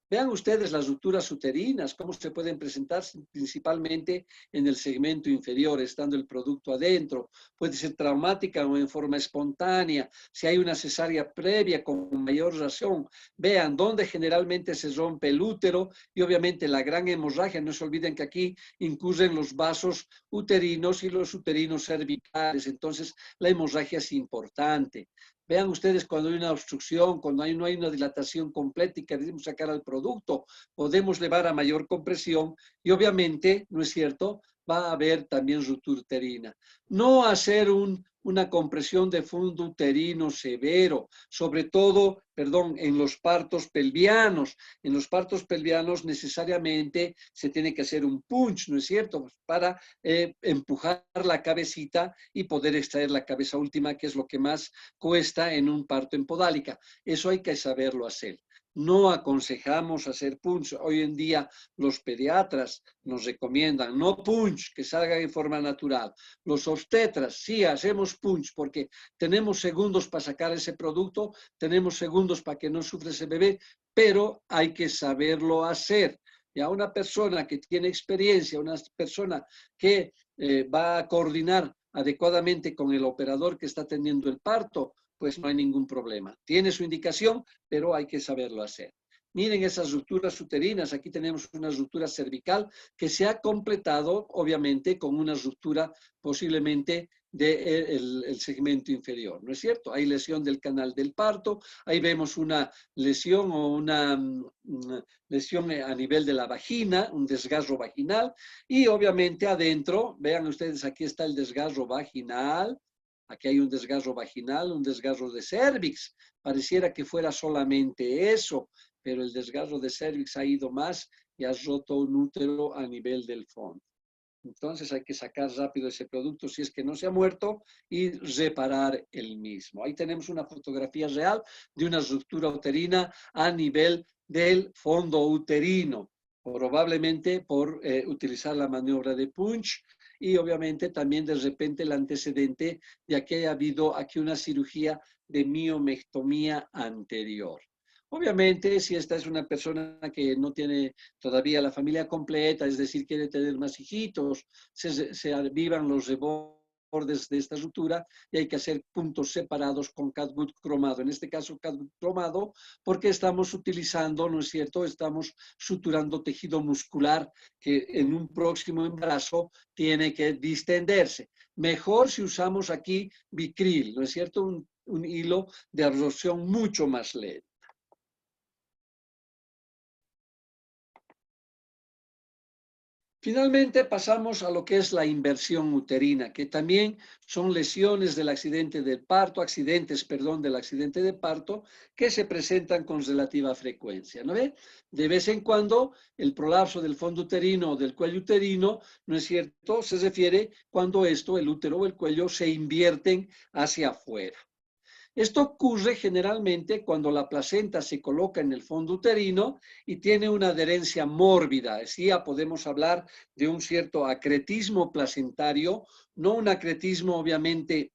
Vean ustedes las rupturas uterinas, cómo se pueden presentar principalmente en el segmento inferior, estando el producto adentro. Puede ser traumática o en forma espontánea. Si hay una cesárea previa, con mayor razón. Vean dónde generalmente se rompe el útero, y obviamente la gran hemorragia. No se olviden que aquí incurren los vasos uterinos y los uterinos cervicales. Entonces, la hemorragia es importante. Vean ustedes cuando hay una obstrucción, cuando no hay una dilatación completa y queremos sacar al producto, podemos llevar a mayor compresión, y obviamente, ¿no es cierto?, va a haber también ruptura uterina. No hacer una compresión de fondo uterino severo, sobre todo, en los partos pelvianos. En los partos pelvianos necesariamente se tiene que hacer un punch, ¿no es cierto?, para empujar la cabecita y poder extraer la cabeza última, que es lo que más cuesta en un parto en podálica. Eso hay que saberlo hacer. No aconsejamos hacer punch. Hoy en día los pediatras nos recomiendan no punch, que salga en forma natural. Los obstetras sí hacemos punch, porque tenemos segundos para sacar ese producto, tenemos segundos para que no sufra ese bebé, pero hay que saberlo hacer. Y a una persona que tiene experiencia, una persona que va a coordinar adecuadamente con el operador que está teniendo el parto, pues no hay ningún problema. Tiene su indicación, pero hay que saberlo hacer. Miren esas rupturas uterinas. Aquí tenemos una ruptura cervical que se ha completado, obviamente, con una ruptura posiblemente del segmento inferior, ¿no es cierto? Hay lesión del canal del parto, ahí vemos una lesión o una lesión a nivel de la vagina, un desgarro vaginal, y obviamente adentro, vean ustedes, aquí está el desgarro vaginal. Aquí hay un desgarro vaginal, un desgarro de cervix. Pareciera que fuera solamente eso, pero el desgarro de cervix ha ido más y ha roto un útero a nivel del fondo. Entonces hay que sacar rápido ese producto si es que no se ha muerto, y reparar el mismo. Ahí tenemos una fotografía real de una ruptura uterina a nivel del fondo uterino, probablemente por utilizar la maniobra de punch. Y obviamente también de repente el antecedente de que haya habido aquí una cirugía de miomectomía anterior. Obviamente, si esta es una persona que no tiene todavía la familia completa, es decir, quiere tener más hijitos, se avivan los rebordes de esta ruptura, y hay que hacer puntos separados con catgut cromado. En este caso, catgut cromado, porque estamos utilizando, ¿no es cierto?, estamos suturando tejido muscular que en un próximo embarazo tiene que distenderse. Mejor si usamos aquí Vicryl, ¿no es cierto?, un hilo de absorción mucho más lento. Finalmente pasamos a lo que es la inversión uterina, que también son lesiones del accidente del parto, del accidente de parto, que se presentan con relativa frecuencia, ¿no ve? De vez en cuando el prolapso del fondo uterino o del cuello uterino, ¿no es cierto?, se refiere cuando el útero o el cuello se invierten hacia afuera. Esto ocurre generalmente cuando la placenta se coloca en el fondo uterino y tiene una adherencia mórbida. Así ya podemos hablar de un cierto acretismo placentario, no un acretismo obviamente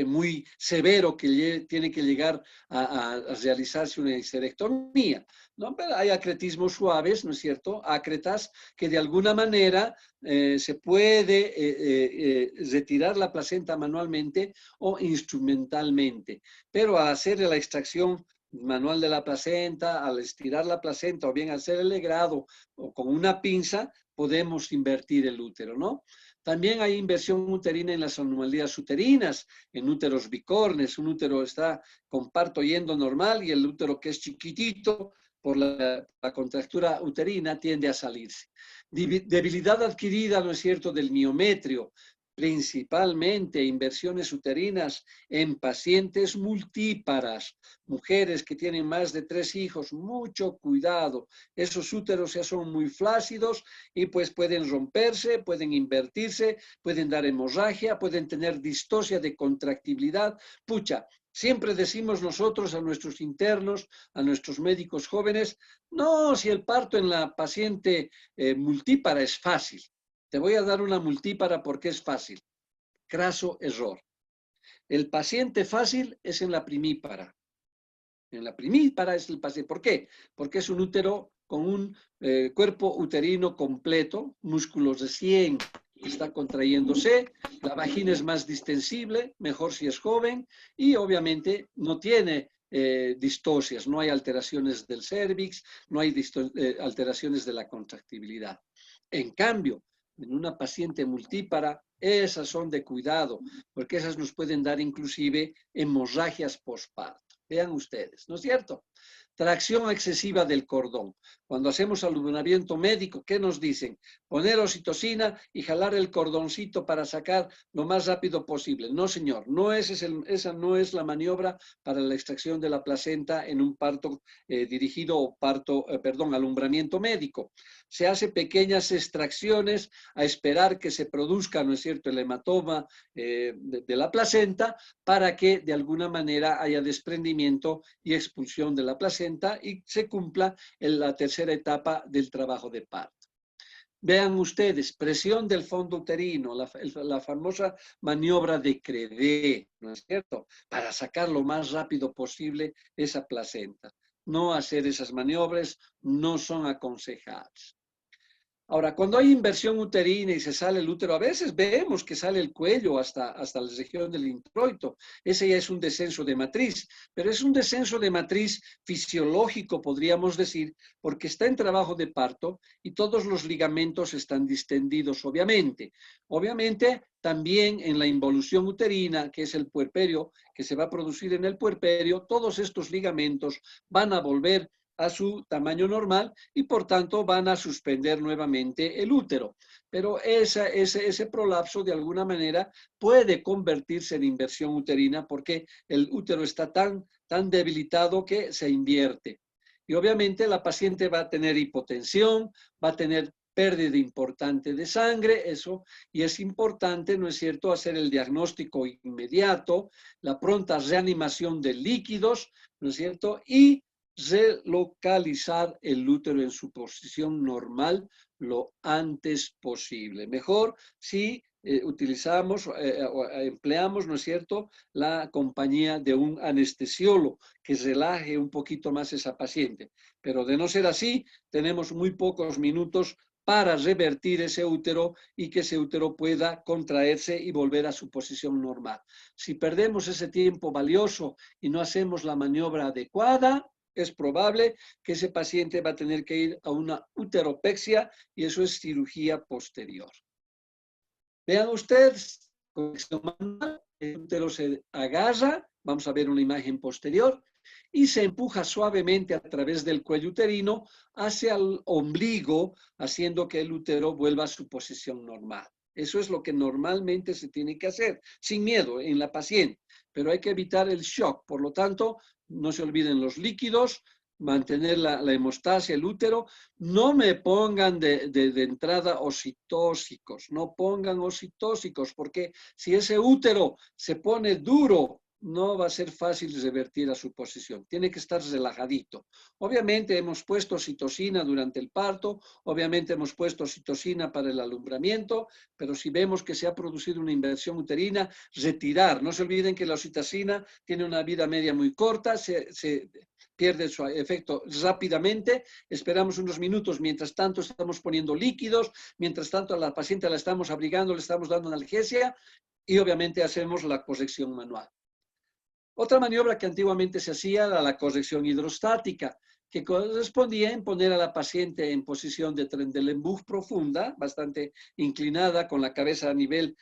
muy severo que tiene que llegar a realizarse una histerectomía, ¿no? Pero hay acretismos suaves, ¿no es cierto?, acretas, que de alguna manera se puede retirar la placenta manualmente o instrumentalmente, pero al hacer la extracción manual de la placenta, al estirar la placenta o bien al hacer el legrado o con una pinza, podemos invertir el útero, ¿no? También hay inversión uterina en las anomalías uterinas, en úteros bicornes. Un útero está con parto yendo normal, y el útero, que es chiquitito, por la contractura uterina tiende a salirse. Debilidad adquirida, ¿no es cierto?, del miometrio, principalmente inversiones uterinas en pacientes multíparas, mujeres que tienen más de 3 hijos, mucho cuidado. Esos úteros ya son muy flácidos y pues pueden romperse, pueden invertirse, pueden dar hemorragia, pueden tener distosia de contractibilidad. Pucha, siempre decimos nosotros a nuestros internos, a nuestros médicos jóvenes, no, si el parto en la paciente multípara es fácil. Te voy a dar una multípara porque es fácil. Craso error. El paciente fácil es en la primípara. En la primípara es el paciente. ¿Por qué? Porque es un útero con un cuerpo uterino completo, músculos de 100 que está contrayéndose, la vagina es más distensible, mejor si es joven, y obviamente no tiene distosias, no hay alteraciones del cérvix, no hay alteraciones de la contractibilidad. En cambio, en una paciente multípara, esas son de cuidado, porque esas nos pueden dar inclusive hemorragias postparto. Vean ustedes, ¿no es cierto? Tracción excesiva del cordón. Cuando hacemos alumbramiento médico, ¿qué nos dicen? Poner oxitocina y jalar el cordoncito para sacar lo más rápido posible. No, señor, esa no es la maniobra para la extracción de la placenta en un parto dirigido o alumbramiento médico. Se hace pequeñas extracciones a esperar que se produzca, ¿no es cierto?, el hematoma de la placenta para que de alguna manera haya desprendimiento y expulsión de la placenta y se cumpla en la tercera etapa del trabajo de parto. Vean ustedes, presión del fondo uterino, la famosa maniobra de Credé, ¿no es cierto? Para sacar lo más rápido posible esa placenta. No hacer esas maniobras no son aconsejables. Ahora, cuando hay inversión uterina y se sale el útero, a veces vemos que sale el cuello hasta la región del introito. Ese ya es un descenso de matriz, pero es un descenso de matriz fisiológico, podríamos decir, porque está en trabajo de parto y todos los ligamentos están distendidos, obviamente. Obviamente, también en la involución uterina, que es el puerperio, que se va a producir en el puerperio, todos estos ligamentos van a volver a su tamaño normal y por tanto van a suspender nuevamente el útero. Pero ese prolapso de alguna manera puede convertirse en inversión uterina porque el útero está tan debilitado que se invierte. Y obviamente la paciente va a tener hipotensión, va a tener pérdida importante de sangre, eso, y es importante, ¿no es cierto?, hacer el diagnóstico inmediato, la pronta reanimación de líquidos, ¿no es cierto?, y relocalizar el útero en su posición normal lo antes posible. Mejor si empleamos, ¿no es cierto?, la compañía de un anestesiólogo que relaje un poquito más esa paciente. Pero de no ser así, tenemos muy pocos minutos para revertir ese útero y que ese útero pueda contraerse y volver a su posición normal. Si perdemos ese tiempo valioso y no hacemos la maniobra adecuada, es probable que ese paciente va a tener que ir a una uteropexia y eso es cirugía posterior. Vean ustedes, conexión manual, el útero se agarra, vamos a ver una imagen posterior, y se empuja suavemente a través del cuello uterino hacia el ombligo, haciendo que el útero vuelva a su posición normal. Eso es lo que normalmente se tiene que hacer, sin miedo en la paciente, pero hay que evitar el shock. Por lo tanto, no se olviden los líquidos, mantener la hemostasia, el útero. No me pongan de entrada oxitóxicos, no pongan oxitóxicos, porque si ese útero se pone duro, no va a ser fácil revertir a su posición. Tiene que estar relajadito. Obviamente hemos puesto oxitocina durante el parto, obviamente hemos puesto oxitocina para el alumbramiento, pero si vemos que se ha producido una inversión uterina, retirar. No se olviden que la oxitocina tiene una vida media muy corta, se pierde su efecto rápidamente. Esperamos unos minutos, mientras tanto estamos poniendo líquidos, mientras tanto a la paciente la estamos abrigando, le estamos dando analgesia y obviamente hacemos la corrección manual. Otra maniobra que antiguamente se hacía era la corrección hidrostática, que correspondía en poner a la paciente en posición de Trendelenburg profunda, bastante inclinada, con la cabeza a nivel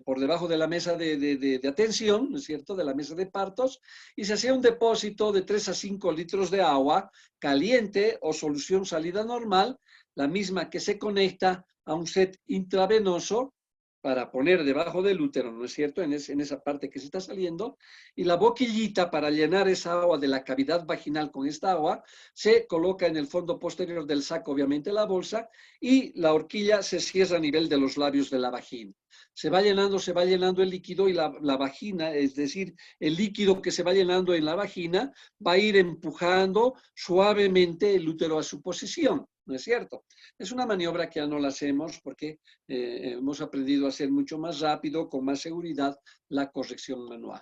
por debajo de la mesa de atención, ¿no es cierto?, de la mesa de partos, y se hacía un depósito de 3 a 5 litros de agua caliente o solución salida normal, la misma que se conecta a un set intravenoso para poner debajo del útero, ¿no es cierto?, en esa parte que se está saliendo, y la boquillita para llenar esa agua de la cavidad vaginal con esta agua, se coloca en el fondo posterior del saco, obviamente la bolsa, y la horquilla se cierra a nivel de los labios de la vagina. Se va llenando el líquido y la vagina, es decir, el líquido que se va llenando en la vagina, va a ir empujando suavemente el útero a su posición, ¿no es cierto? Es una maniobra que ya no la hacemos porque hemos aprendido a hacer mucho más rápido, con más seguridad, la corrección manual.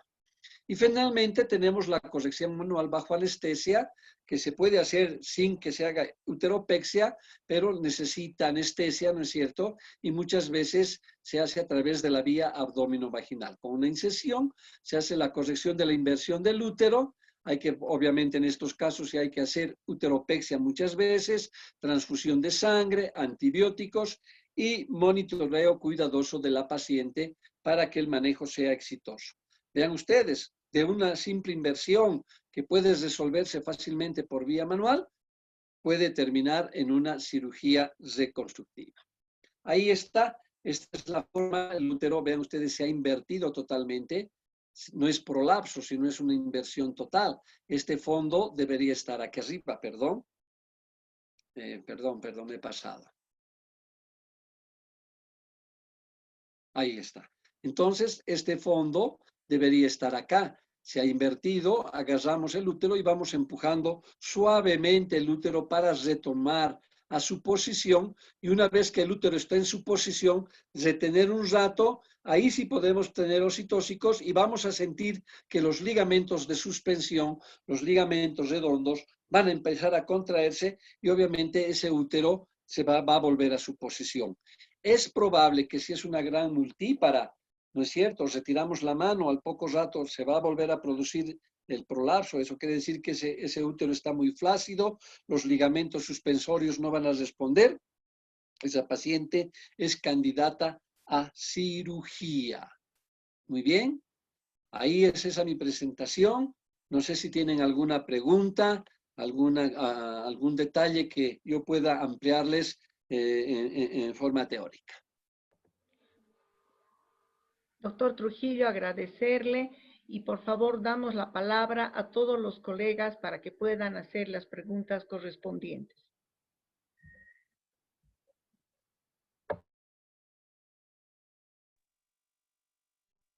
Y finalmente tenemos la corrección manual bajo anestesia, que se puede hacer sin que se haga uteropexia, pero necesita anestesia, ¿no es cierto? Y muchas veces se hace a través de la vía abdomino-vaginal. Con una incisión se hace la corrección de la inversión del útero. Hay que, obviamente, en estos casos sí hay que hacer uteropexia muchas veces, transfusión de sangre, antibióticos y monitoreo cuidadoso de la paciente para que el manejo sea exitoso. Vean ustedes, de una simple inversión que puede resolverse fácilmente por vía manual, puede terminar en una cirugía reconstructiva. Ahí está, esta es la forma, el útero, vean ustedes, se ha invertido totalmente, no es prolapso, sino es una inversión total. Este fondo debería estar aquí arriba, perdón, me he pasado. Ahí está. Entonces, este fondo debería estar acá. Se ha invertido, agarramos el útero y vamos empujando suavemente el útero para retomar a su posición. Y una vez que el útero está en su posición, retener un rato, ahí sí podemos tener oxitóxicos y vamos a sentir que los ligamentos de suspensión, los ligamentos redondos, van a empezar a contraerse y obviamente ese útero se va a volver a su posición. Es probable que si es una gran multípara, ¿no es cierto? Retiramos la mano, al poco rato se va a volver a producir el prolapso. Eso quiere decir que ese útero está muy flácido, los ligamentos suspensorios no van a responder. Esa paciente es candidata a cirugía. Muy bien, ahí es esa mi presentación. No sé si tienen alguna pregunta, algún detalle que yo pueda ampliarles en forma teórica. Doctor Trujillo, agradecerle y por favor damos la palabra a todos los colegas para que puedan hacer las preguntas correspondientes.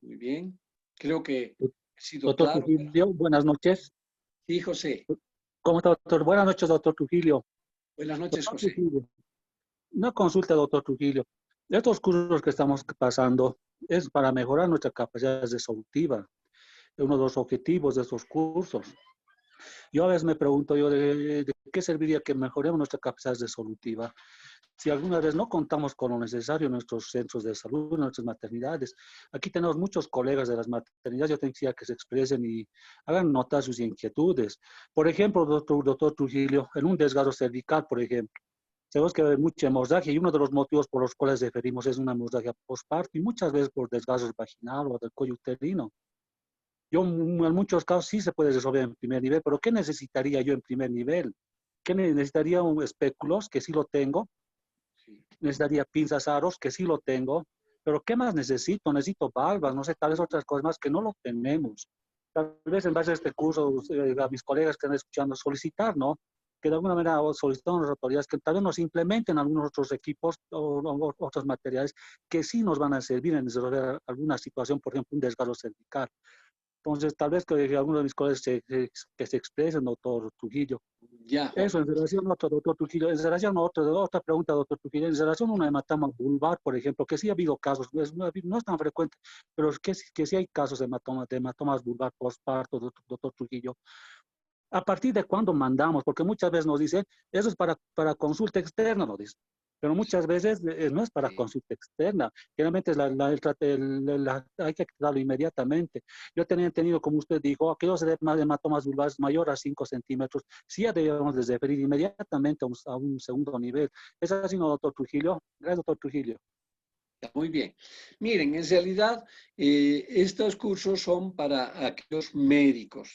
Muy bien, creo que he sido Doctor claro. Trujillo, buenas noches. Sí, José. ¿Cómo está, doctor? Buenas noches, doctor Trujillo. Buenas noches, Doctor José. Trujillo, una consulta, doctor Trujillo. Estos cursos que estamos pasando es para mejorar nuestra capacidad resolutiva. Es uno de los objetivos de estos cursos. Yo a veces me pregunto de qué serviría que mejoremos nuestra capacidad resolutiva. Si alguna vez no contamos con lo necesario en nuestros centros de salud, en nuestras maternidades. Aquí tenemos muchos colegas de las maternidades, yo tendría que se expresen y hagan notar sus inquietudes. Por ejemplo, doctor Trujillo, en un desgarro cervical, por ejemplo, sabemos que hay mucha hemorragia y uno de los motivos por los cuales referimos es una hemorragia postparto y muchas veces por desgarros vaginal o del cuello uterino. Yo en muchos casos sí se puede resolver en primer nivel, pero ¿qué necesitaría yo en primer nivel? ¿Qué necesitaría? Un espéculos, que sí lo tengo. Necesitaría pinzas aros, que sí lo tengo. Pero ¿qué más necesito? Necesito valvas, no sé, tal vez otras cosas más que no lo tenemos. Tal vez en base a este curso, a mis colegas que están escuchando, solicitar, ¿no? Que de alguna manera solicitamos a las autoridades que tal vez nos implementen algunos otros equipos o otros materiales que sí nos van a servir en resolver alguna situación, por ejemplo, un desgarro cervical. Entonces, tal vez que algunos de mis colegas que se expresen, doctor Trujillo. Ya, Eso, en relación a otro, doctor Trujillo, en relación a otra pregunta, doctor Trujillo, en relación a una hematoma vulvar, por ejemplo, que sí ha habido casos, no es tan frecuente, pero es que sí hay casos de hematomas vulvar postparto, doctor Trujillo. ¿A partir de cuándo mandamos? Porque muchas veces nos dicen, eso es para consulta externa, nos dicen. Pero muchas veces no es para consulta externa. Generalmente es hay que tratarlo inmediatamente. Yo tenía entendido, como usted dijo, aquellos hematomas vulvares mayor a 5 centímetros, sí ya debemos de referir inmediatamente a un segundo nivel. ¿Es así, no, doctor Trujillo? Gracias, doctor Trujillo. Muy bien. Miren, en realidad, estos cursos son para aquellos médicos.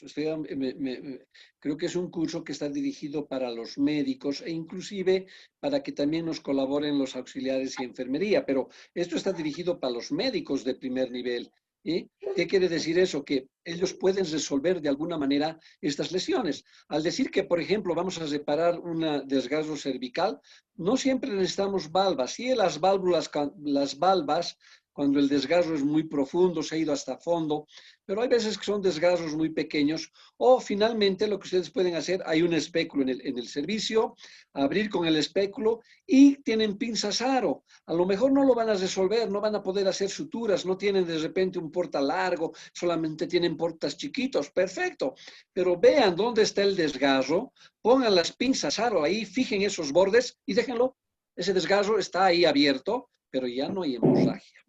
Creo que es un curso que está dirigido para los médicos e inclusive para que también nos colaboren los auxiliares y enfermería, pero esto está dirigido para los médicos de primer nivel. ¿Qué quiere decir eso? Que ellos pueden resolver de alguna manera estas lesiones. Al decir que, por ejemplo, vamos a reparar un desgarro cervical, no siempre necesitamos valvas. Sí, las valvas, cuando el desgarro es muy profundo, se ha ido hasta fondo, pero hay veces que son desgarros muy pequeños. O finalmente lo que ustedes pueden hacer, hay un espéculo en el servicio, abrir con el espéculo y tienen pinzas aro. A lo mejor no lo van a resolver, no van a poder hacer suturas, no tienen de repente un porta largo, solamente tienen portas chiquitos, perfecto. Pero vean dónde está el desgarro, pongan las pinzas aro ahí, fijen esos bordes y déjenlo. Ese desgarro está ahí abierto, pero ya no hay hemorragia.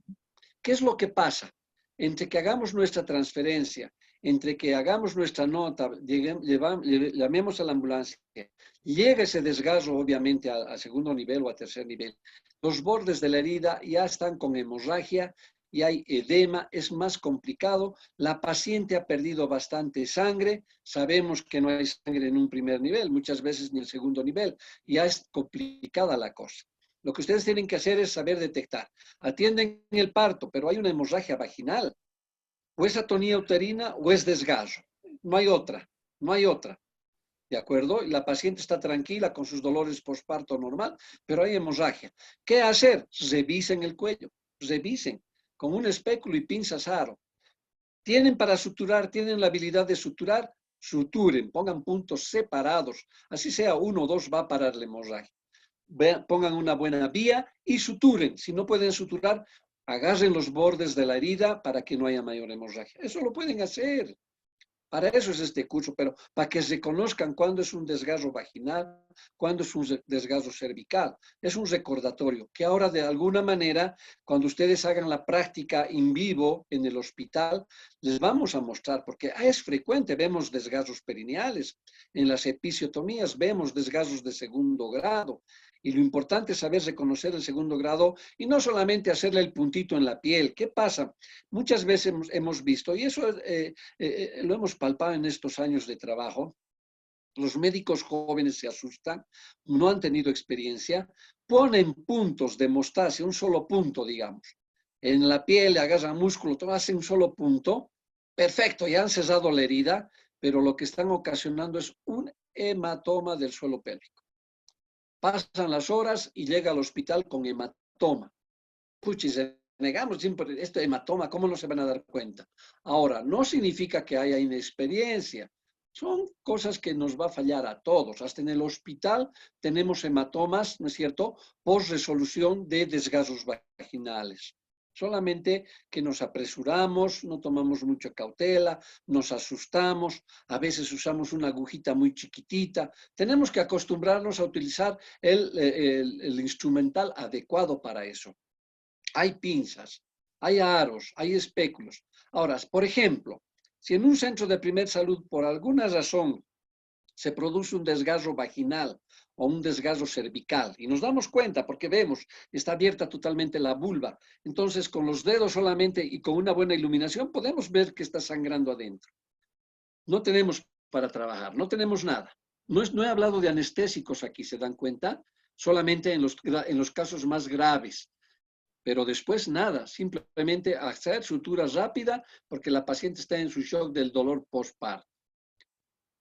¿Qué es lo que pasa? Entre que hagamos nuestra transferencia, entre que hagamos nuestra nota, llamemos a la ambulancia, llega ese desgarro obviamente a segundo nivel o a tercer nivel, los bordes de la herida ya están con hemorragia y hay edema, es más complicado, la paciente ha perdido bastante sangre, sabemos que no hay sangre en un primer nivel, muchas veces ni el segundo nivel, ya es complicada la cosa. Lo que ustedes tienen que hacer es saber detectar. Atienden el parto, pero hay una hemorragia vaginal, o es atonía uterina o es desgarro. No hay otra, no hay otra. ¿De acuerdo? Y la paciente está tranquila con sus dolores postparto normal, pero hay hemorragia. ¿Qué hacer? Revisen el cuello, revisen con un espéculo y pinzas aro. ¿Tienen para suturar? ¿Tienen la habilidad de suturar? Suturen, pongan puntos separados. Así sea uno o dos va a parar la hemorragia. Pongan una buena vía y suturen. Si no pueden suturar, agarren los bordes de la herida para que no haya mayor hemorragia. Eso lo pueden hacer. Para eso es este curso, pero para que se conozcan cuándo es un desgarro vaginal, cuándo es un desgarro cervical. Es un recordatorio que ahora de alguna manera, cuando ustedes hagan la práctica en vivo en el hospital, les vamos a mostrar, porque es frecuente, vemos desgarros perineales, en las episiotomías vemos desgarros de segundo grado, y lo importante es saber reconocer el segundo grado y no solamente hacerle el puntito en la piel. ¿Qué pasa? Muchas veces hemos visto, y eso lo hemos palpado en estos años de trabajo, los médicos jóvenes se asustan, no han tenido experiencia, ponen puntos de mostaza, un solo punto, digamos. En la piel, agarran músculo, hacen un solo punto, perfecto, ya han cesado la herida, pero lo que están ocasionando es un hematoma del suelo pélvico. Pasan las horas y llega al hospital con hematoma. Puchis, negamos siempre este hematoma, ¿cómo no se van a dar cuenta? Ahora, no significa que haya inexperiencia. Son cosas que nos va a fallar a todos. Hasta en el hospital tenemos hematomas, ¿no es cierto?, por resolución de desgarros vaginales. Solamente que nos apresuramos, no tomamos mucha cautela, nos asustamos, a veces usamos una agujita muy chiquitita. Tenemos que acostumbrarnos a utilizar el instrumental adecuado para eso. Hay pinzas, hay aros, hay espéculos. Ahora, por ejemplo, si en un centro de primer salud por alguna razón se produce un desgarro vaginal o un desgarro cervical y nos damos cuenta porque vemos, está abierta totalmente la vulva, entonces con los dedos solamente y con una buena iluminación podemos ver que está sangrando adentro. No tenemos para trabajar, no tenemos nada. No he hablado de anestésicos aquí, ¿se dan cuenta? Solamente en los casos más graves. Pero después nada, simplemente hacer sutura rápida porque la paciente está en su shock del dolor postparto.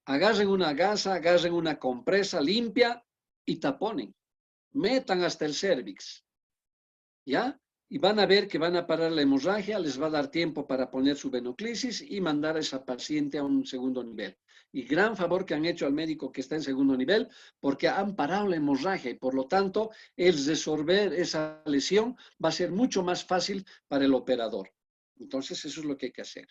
Agarren una gasa, agarren una compresa limpia y taponen. Metan hasta el cérvix, ¿ya? Y van a ver que van a parar la hemorragia, les va a dar tiempo para poner su venoclisis y mandar a esa paciente a un segundo nivel. Y gran favor que han hecho al médico que está en segundo nivel porque han parado la hemorragia y por lo tanto el resolver esa lesión va a ser mucho más fácil para el operador. Entonces eso es lo que hay que hacer.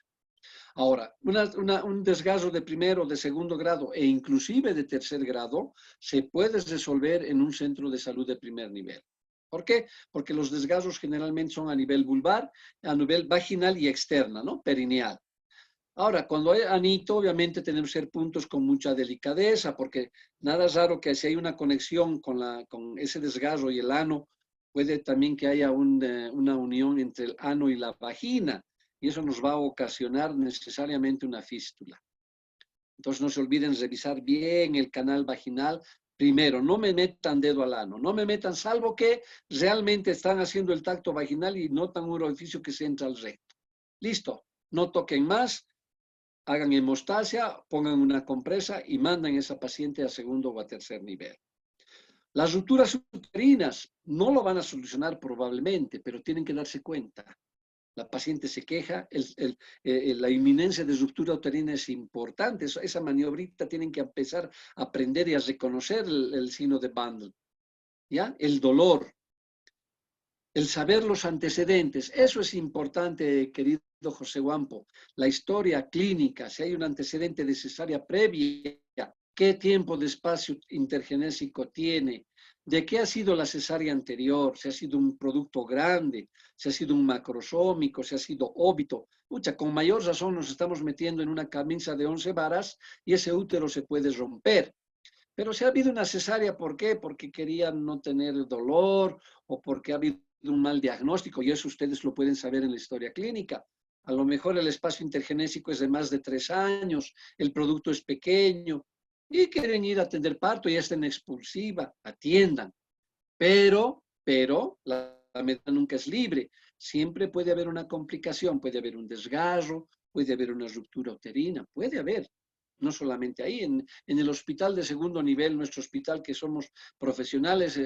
Ahora, un desgarro de primero, de segundo grado e inclusive de tercer grado se puede resolver en un centro de salud de primer nivel. ¿Por qué? Porque los desgarros generalmente son a nivel vulvar, a nivel vaginal y externa, ¿no? Perineal. Ahora, cuando hay anito, obviamente tenemos que ser puntos con mucha delicadeza, porque nada es raro que si hay una conexión con ese desgarro y el ano, Puede también que haya una unión entre el ano y la vagina, y eso nos va a ocasionar necesariamente una fístula. Entonces no se olviden revisar bien el canal vaginal. Primero, no me metan dedo al ano, no me metan, salvo que realmente están haciendo el tacto vaginal y notan un orificio que se entra al recto. Listo, no toquen más, hagan hemostasia, pongan una compresa y mandan a esa paciente a segundo o a tercer nivel. Las rupturas uterinas no lo van a solucionar probablemente, pero tienen que darse cuenta. La paciente se queja, la inminencia de ruptura uterina es importante, esa maniobrita tienen que empezar a aprender y a reconocer el signo de Bandel, ¿ya? El dolor, el saber los antecedentes, eso es importante, querido José Guampo, la historia clínica, si hay un antecedente de cesárea previa, qué tiempo de espacio intergenésico tiene, de qué ha sido la cesárea anterior, si ha sido un producto grande, si ha sido un macrosómico, si ha sido óbito. Pucha, con mayor razón nos estamos metiendo en una camisa de 11 varas y ese útero se puede romper. Pero si ha habido una cesárea, ¿por qué? Porque querían no tener dolor o porque ha habido un mal diagnóstico, y eso ustedes lo pueden saber en la historia clínica. A lo mejor el espacio intergenésico es de más de 3 años, el producto es pequeño, y quieren ir a atender parto y están en expulsiva, atiendan. Pero la meta nunca es libre. Siempre puede haber una complicación, puede haber un desgarro, puede haber una ruptura uterina, puede haber. No solamente ahí, en el hospital de segundo nivel, nuestro hospital que somos profesionales,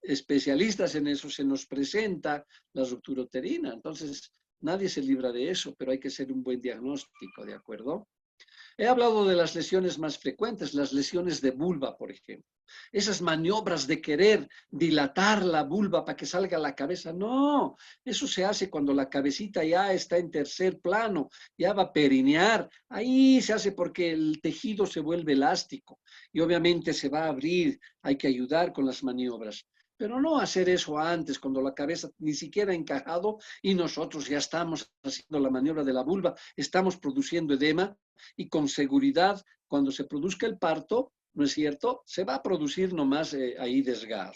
especialistas en eso, se nos presenta la ruptura uterina. Entonces, nadie se libra de eso, pero hay que hacer un buen diagnóstico, ¿de acuerdo? He hablado de las lesiones más frecuentes, las lesiones de vulva, por ejemplo. Esas maniobras de querer dilatar la vulva para que salga la cabeza, no, eso se hace cuando la cabecita ya está en tercer plano, ya va a perinear, ahí se hace porque el tejido se vuelve elástico y obviamente se va a abrir, hay que ayudar con las maniobras. Pero no hacer eso antes, cuando la cabeza ni siquiera ha encajado y nosotros ya estamos haciendo la maniobra de la vulva, estamos produciendo edema, y con seguridad, cuando se produzca el parto, ¿no es cierto? Se va a producir nomás ahí desgarro.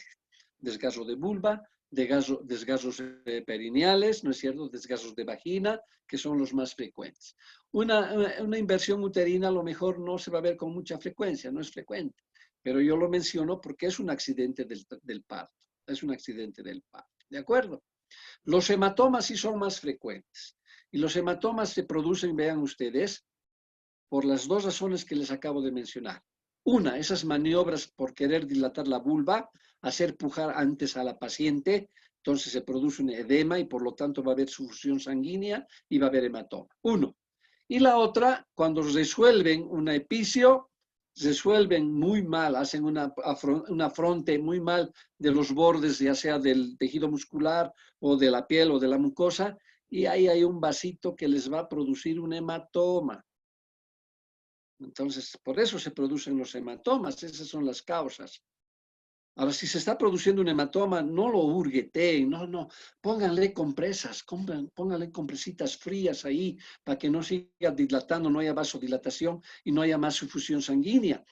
Desgarro de vulva, desgarros perineales, ¿no es cierto? Desgarros de vagina, que son los más frecuentes. Una inversión uterina a lo mejor no se va a ver con mucha frecuencia, no es frecuente, pero yo lo menciono porque es un accidente del parto, es un accidente del parto, ¿de acuerdo? Los hematomas sí son más frecuentes, y los hematomas se producen, vean ustedes, por las dos razones que les acabo de mencionar. Una, esas maniobras por querer dilatar la vulva, hacer pujar antes a la paciente, entonces se produce un edema y por lo tanto va a haber sufusión sanguínea y va a haber hematoma. Uno. Y la otra, cuando resuelven una epicio, resuelven muy mal, hacen una fronte muy mal de los bordes, ya sea del tejido muscular o de la piel o de la mucosa, y ahí hay un vasito que les va a producir un hematoma. Entonces, por eso se producen los hematomas, esas son las causas. Ahora, si se está produciendo un hematoma, no lo hurgueteen, no, pónganle compresas, pónganle compresitas frías ahí para que no siga dilatando, no haya vasodilatación y no haya más sufusión sanguínea.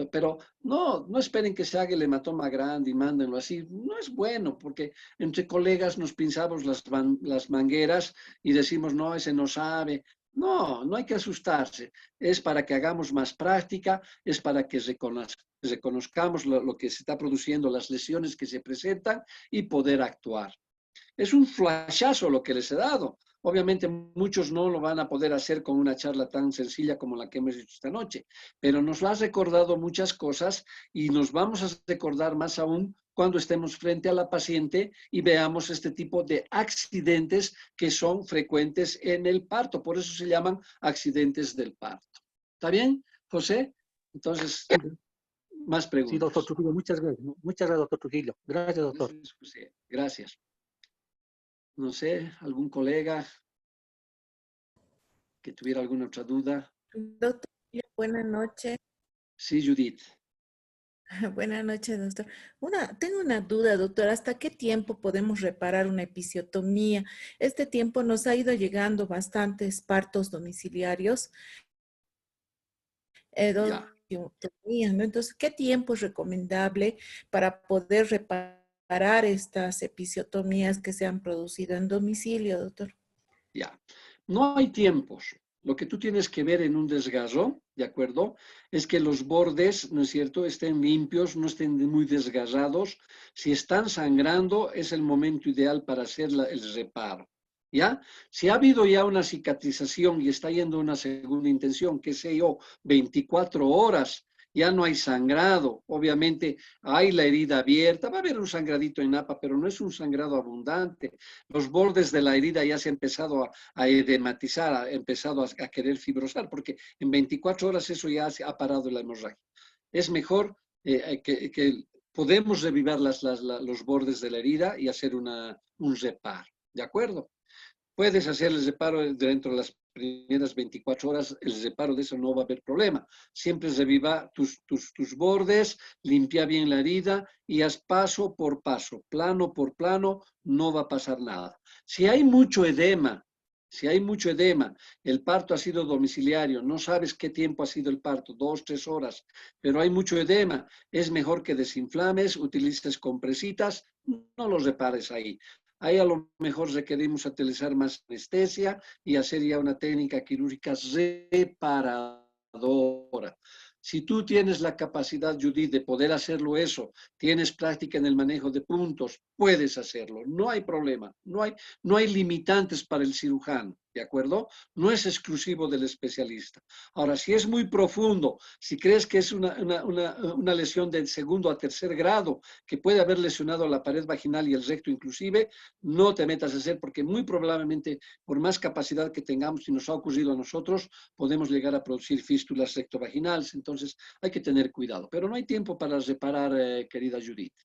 Pero no esperen que se haga el hematoma grande y mándenlo así. No es bueno, porque entre colegas nos pinzamos las mangueras y decimos, no, ese no sabe. No hay que asustarse. Es para que hagamos más práctica, es para que reconozcamos lo que se está produciendo, las lesiones que se presentan y poder actuar. Es un flashazo lo que les he dado. Obviamente muchos no lo van a poder hacer con una charla tan sencilla como la que hemos hecho esta noche, pero nos ha recordado muchas cosas y nos vamos a recordar más aún cuando estemos frente a la paciente y veamos este tipo de accidentes que son frecuentes en el parto. Por eso se llaman accidentes del parto. ¿Está bien, José? Entonces, más Sí, preguntas. doctor Trujillo, muchas gracias. Muchas gracias, doctor Trujillo. Gracias, doctor. Gracias, José. Gracias. No sé, algún colega que tuviera alguna otra duda. Doctor, buenas noches. Sí, Judith. Buenas noches, doctor. Tengo una duda, doctor. ¿Hasta qué tiempo podemos reparar una episiotomía? Este tiempo nos ha ido llegando bastantes partos domiciliarios, Ya. episiotomías, ¿no? Entonces, ¿qué tiempo es recomendable para poder reparar reparar estas episiotomías que se han producido en domicilio, doctor? Ya, no hay tiempos. Lo que tú tienes que ver en un desgarro, ¿de acuerdo? Es que los bordes, ¿no es cierto?, estén limpios, no estén muy desgarrados. Si están sangrando, es el momento ideal para hacer el reparo, ¿ya? Si ha habido ya una cicatrización y está yendo una segunda intención, qué sé yo, 24 horas, ya no hay sangrado, obviamente hay la herida abierta, va a haber un sangradito en APA, pero no es un sangrado abundante. Los bordes de la herida ya se han empezado a edematizar, ha empezado a querer fibrosar, porque en 24 horas eso ya ha parado la hemorragia. Es mejor que podemos revivir los bordes de la herida y hacer un reparo, ¿de acuerdo? Puedes hacer el reparo dentro de las primeras 24 horas, el reparo de eso no va a haber problema. Siempre reviva tus bordes, limpia bien la herida y haz paso por paso, plano por plano, no va a pasar nada. Si hay mucho edema, el parto ha sido domiciliario, no sabes qué tiempo ha sido el parto, 2, 3 horas, pero hay mucho edema, es mejor que desinflames, utilices compresitas, no los repares ahí. Ahí a lo mejor requerimos utilizar más anestesia y hacer ya una técnica quirúrgica reparadora. Si tú tienes la capacidad, Judith, de poder hacerlo eso, tienes práctica en el manejo de puntos, puedes hacerlo. No hay problema, no hay limitantes para el cirujano, ¿de acuerdo? No es exclusivo del especialista. Ahora, si es muy profundo, si crees que es una lesión del segundo a tercer grado, que puede haber lesionado la pared vaginal y el recto inclusive, no te metas a hacer porque muy probablemente por más capacidad que tengamos, si nos ha ocurrido a nosotros, podemos llegar a producir fístulas rectovaginales. Entonces hay que tener cuidado. Pero no hay tiempo para reparar, querida Judith.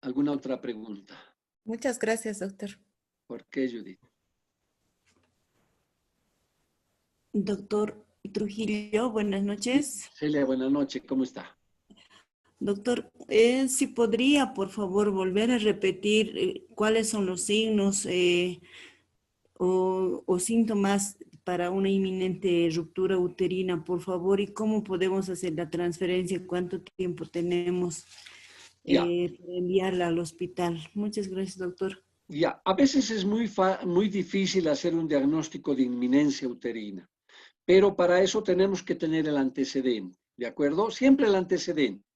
¿Alguna otra pregunta? Muchas gracias, doctor. ¿Por qué, Judith? Doctor Trujillo, buenas noches. Celia, buenas noches, ¿cómo está? Doctor, si podría, por favor, volver a repetir cuáles son los signos o síntomas para una inminente ruptura uterina, por favor, y cómo podemos hacer la transferencia, cuánto tiempo tenemos para enviarla al hospital. Muchas gracias, doctor. Ya, a veces es muy difícil hacer un diagnóstico de inminencia uterina, pero para eso tenemos que tener el antecedente, ¿de acuerdo? Siempre el antecedente.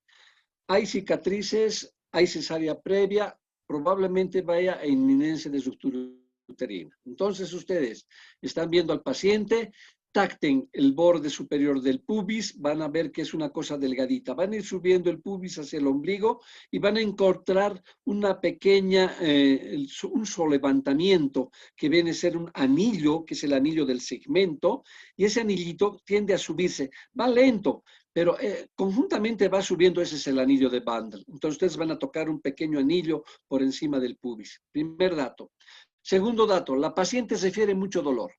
Hay cicatrices, hay cesárea previa, probablemente vaya a inminencia de ruptura uterina. Entonces ustedes están viendo al paciente, tacten el borde superior del pubis, van a ver que es una cosa delgadita. Van a ir subiendo el pubis hacia el ombligo y van a encontrar una pequeña, un solevantamiento que viene a ser un anillo, que es el anillo del segmento, y ese anillito tiende a subirse. Va lento, pero conjuntamente va subiendo, ese es el anillo de Bandel. Entonces ustedes van a tocar un pequeño anillo por encima del pubis. Primer dato. Segundo dato, la paciente refiere mucho dolor,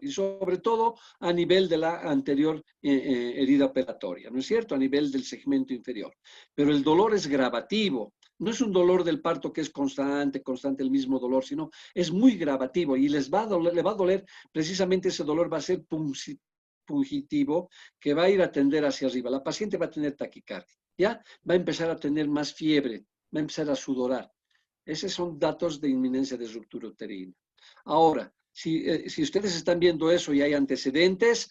y sobre todo a nivel de la anterior herida operatoria, ¿no es cierto? A nivel del segmento inferior. Pero el dolor es gravativo, no es un dolor del parto que es constante el mismo dolor, sino es muy gravativo y le va a doler, precisamente ese dolor va a ser fungitivo que va a ir a tender hacia arriba. La paciente va a tener taquicardia, ¿ya? Va a empezar a tener más fiebre, va a empezar a sudorar. Esos son datos de inminencia de ruptura uterina. Ahora, si ustedes están viendo eso y hay antecedentes,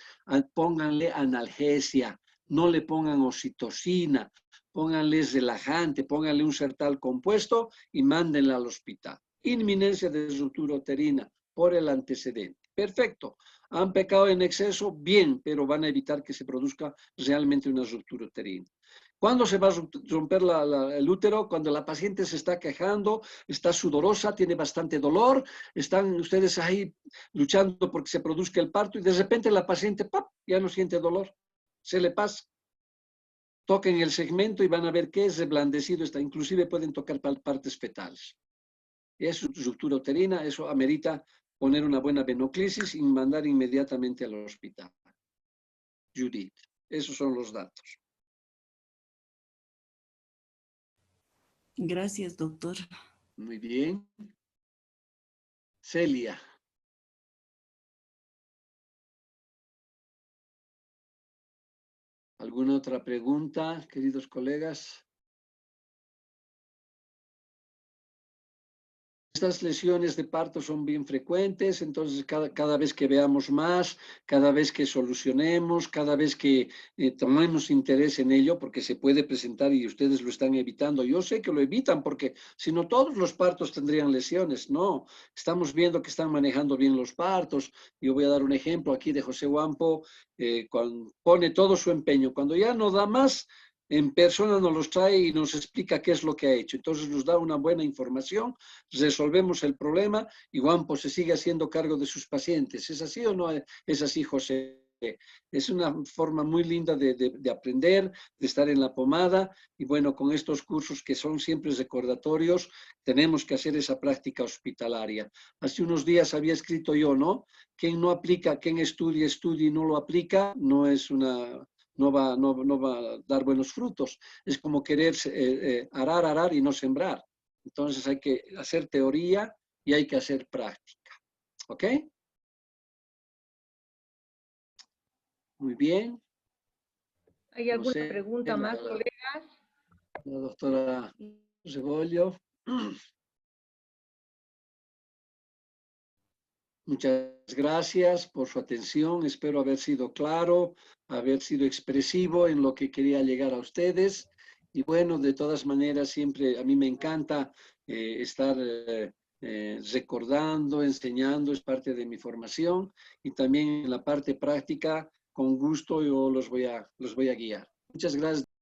pónganle analgesia, no le pongan oxitocina, pónganle relajante, pónganle un sertal compuesto y mándenla al hospital. Inminencia de ruptura uterina por el antecedente. Perfecto. Han pecado en exceso, bien, pero van a evitar que se produzca realmente una ruptura uterina. ¿Cuándo se va a romper el útero? Cuando la paciente se está quejando, está sudorosa, tiene bastante dolor, están ustedes ahí luchando porque se produzca el parto y de repente la paciente ¡pap!, ya no siente dolor, se le pasa. Toquen el segmento y van a ver que es reblandecido, inclusive pueden tocar partes fetales. Es ruptura uterina, eso amerita poner una buena venoclisis y mandar inmediatamente al hospital. Judith, esos son los datos. Gracias, doctor. Muy bien. Celia. ¿Alguna otra pregunta, queridos colegas? Estas lesiones de parto son bien frecuentes, entonces cada vez que veamos más, cada vez que solucionemos, cada vez que tomemos interés en ello, porque se puede presentar y ustedes lo están evitando. Yo sé que lo evitan porque si no todos los partos tendrían lesiones, no. Estamos viendo que están manejando bien los partos. Yo voy a dar un ejemplo aquí de José Guampo, pone todo su empeño. Cuando ya no da más, en persona nos los trae y nos explica qué es lo que ha hecho. Entonces nos da una buena información, resolvemos el problema y Guampo se sigue haciendo cargo de sus pacientes. ¿Es así o no es así, José? Es una forma muy linda de aprender, de estar en la pomada y bueno, con estos cursos que son siempre recordatorios, tenemos que hacer esa práctica hospitalaria. Hace unos días había escrito yo, ¿no? Quien no aplica, quien estudia y no lo aplica, no va a dar buenos frutos. Es como querer arar y no sembrar. Entonces hay que hacer teoría y hay que hacer práctica. ¿Ok? Muy bien. ¿Hay alguna No sé, pregunta más, colegas? La doctora Rebollo. Muchas gracias por su atención. Espero haber sido claro, haber sido expresivo en lo que quería llegar a ustedes. Y bueno, de todas maneras, siempre a mí me encanta estar recordando, enseñando, es parte de mi formación. Y también en la parte práctica, con gusto yo los voy a guiar. Muchas gracias.